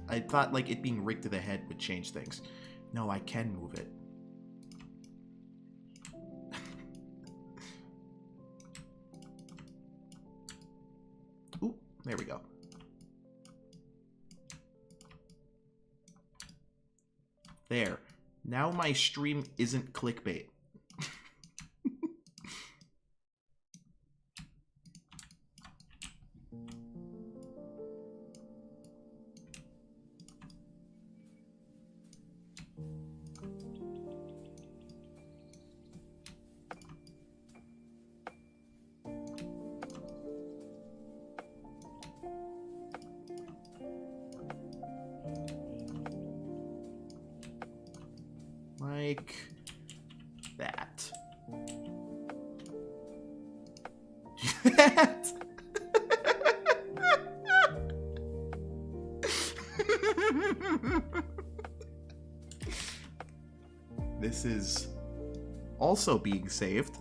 I thought, like, it being rigged to the head would change things. No, I can move it. Ooh, there we go. There. Now my stream isn't clickbait. Like that. This is also being saved.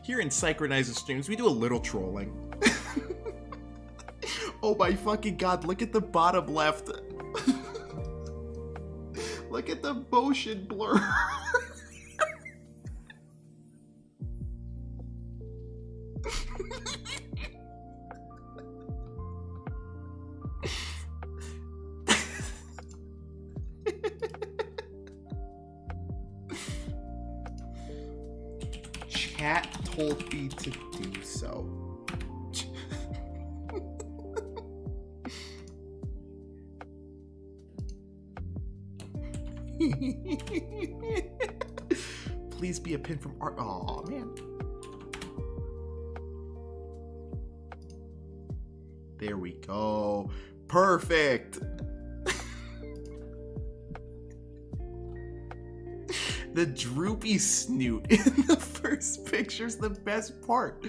Here in Psychronize's streams, we do a little trolling. Oh my fucking god, look at the bottom left. Look at the motion blur. Chat told me to do so. Please be a pin from art. Oh man. There we go. Perfect. The droopy snoot in the first picture's the best part.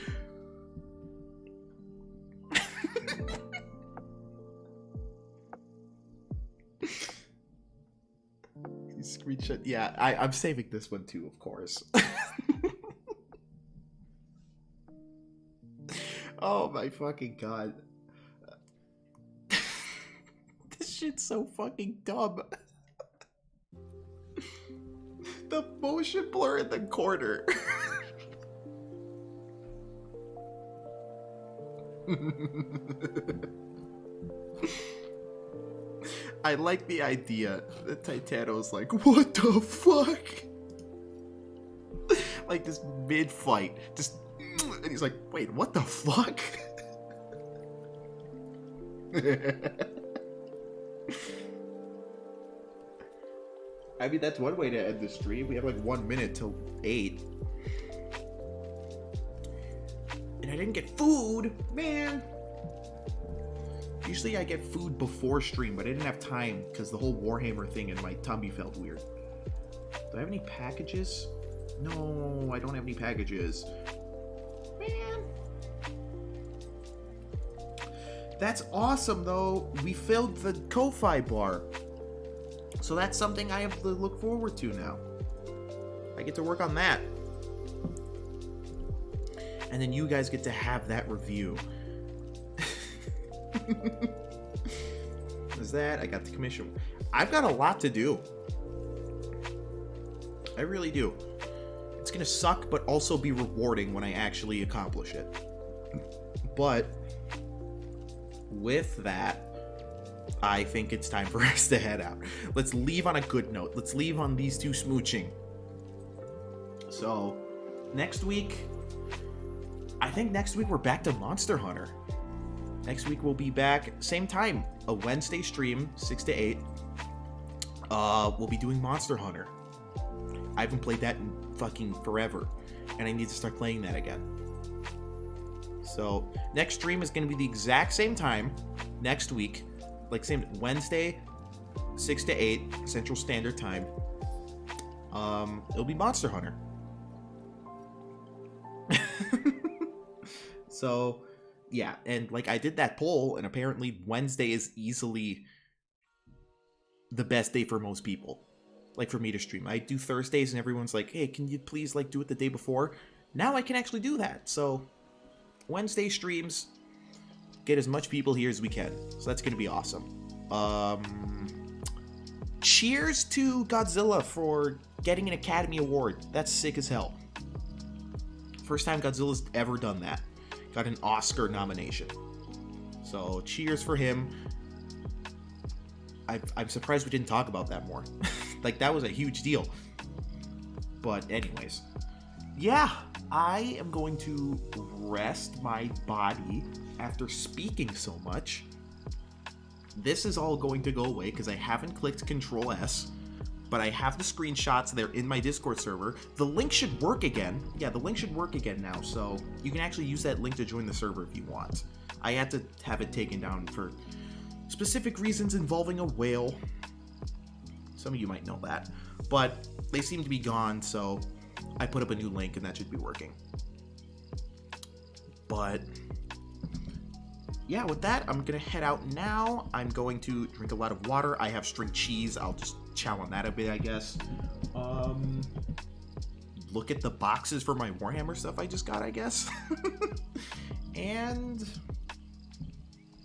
Screenshot. Yeah, I'm saving this one too, of course. Oh my fucking god. This shit's so fucking dumb. The motion blur in the corner. I like the idea that Titano's like, what the fuck? Like this mid-fight, just, and he's like, wait, what the fuck? I mean, that's one way to end the stream. We have like 1 minute till 8. And I didn't get food, man. Usually I get food before stream, but I didn't have time because the whole Warhammer thing in my tummy felt weird. Do I have any packages? No, I don't have any packages. Man. That's awesome, though. We filled the Ko-Fi bar. So that's something I have to look forward to now. I get to work on that. And then you guys get to have that review. Is that? I got the commission. I've got a lot to do. I really do. It's gonna suck, but also be rewarding when I actually accomplish it. But with that, I think it's time for us to head out. Let's leave on a good note. Let's leave on these two smooching. So, next week, I think next week we're back to Monster Hunter. Next week we'll be back, same time, a Wednesday stream, 6 to 8. We'll be doing Monster Hunter. I haven't played that in fucking forever, and I need to start playing that again. So, next stream is going to be the exact same time next week. Like same Wednesday, 6 to 8 Central Standard Time. It'll be Monster Hunter. So, yeah, and like I did that poll, and apparently Wednesday is easily the best day for most people. Like for me to stream. I do Thursdays and everyone's like, hey, can you please like do it the day before? Now I can actually do that. So Wednesday streams, get as much people here as we can. So that's gonna be awesome. Cheers to Godzilla for getting an Academy Award. That's sick as hell. First time Godzilla's ever done that. Got an Oscar nomination. So cheers for him. I'm surprised we didn't talk about that more. Like, that was a huge deal. But anyways. Yeah, I am going to rest my body after speaking so much. This is all going to go away because I haven't clicked Control S. But I have the screenshots. They're in my Discord server. The link should work again. Yeah, the link should work again now. So you can actually use that link to join the server if you want. I had to have it taken down for specific reasons involving a whale. Some of you might know that. But they seem to be gone, so I put up a new link and that should be working. But yeah, with that, I'm going to head out now. I'm going to drink a lot of water. I have string cheese. I'll just chow on that a bit, I guess. Look at the boxes for my Warhammer stuff I just got, I guess. And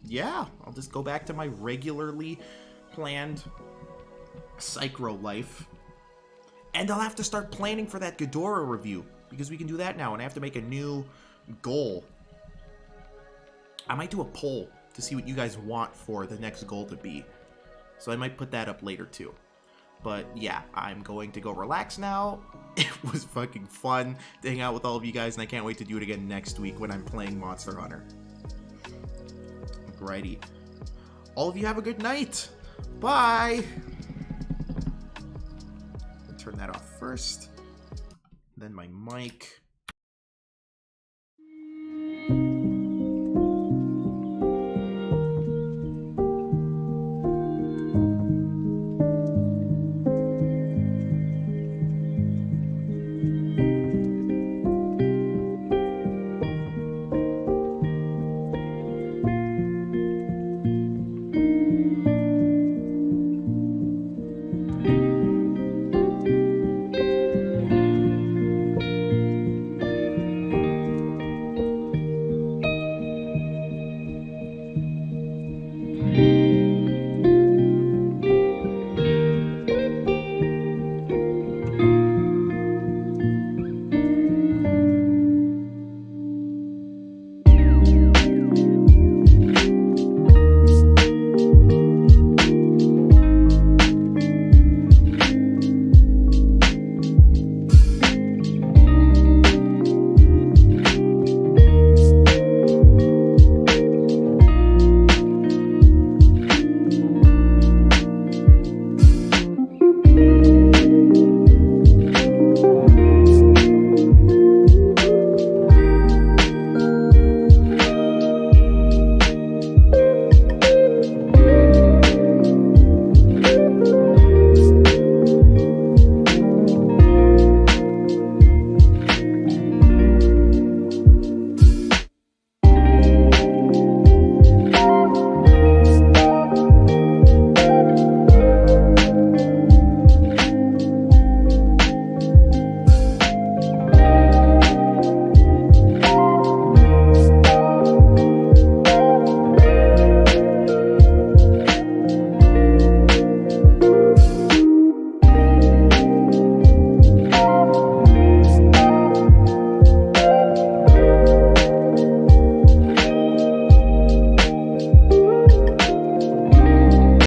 yeah, I'll just go back to my regularly planned Psychro life. And I'll have to start planning for that Ghidorah review, because we can do that now, and I have to make a new goal. I might do a poll to see what you guys want for the next goal to be. So I might put that up later too. But yeah, I'm going to go relax now. It was fucking fun to hang out with all of you guys, and I can't wait to do it again next week when I'm playing Monster Hunter. Alrighty. All of you have a good night. Bye! Turn that off first. Then my mic.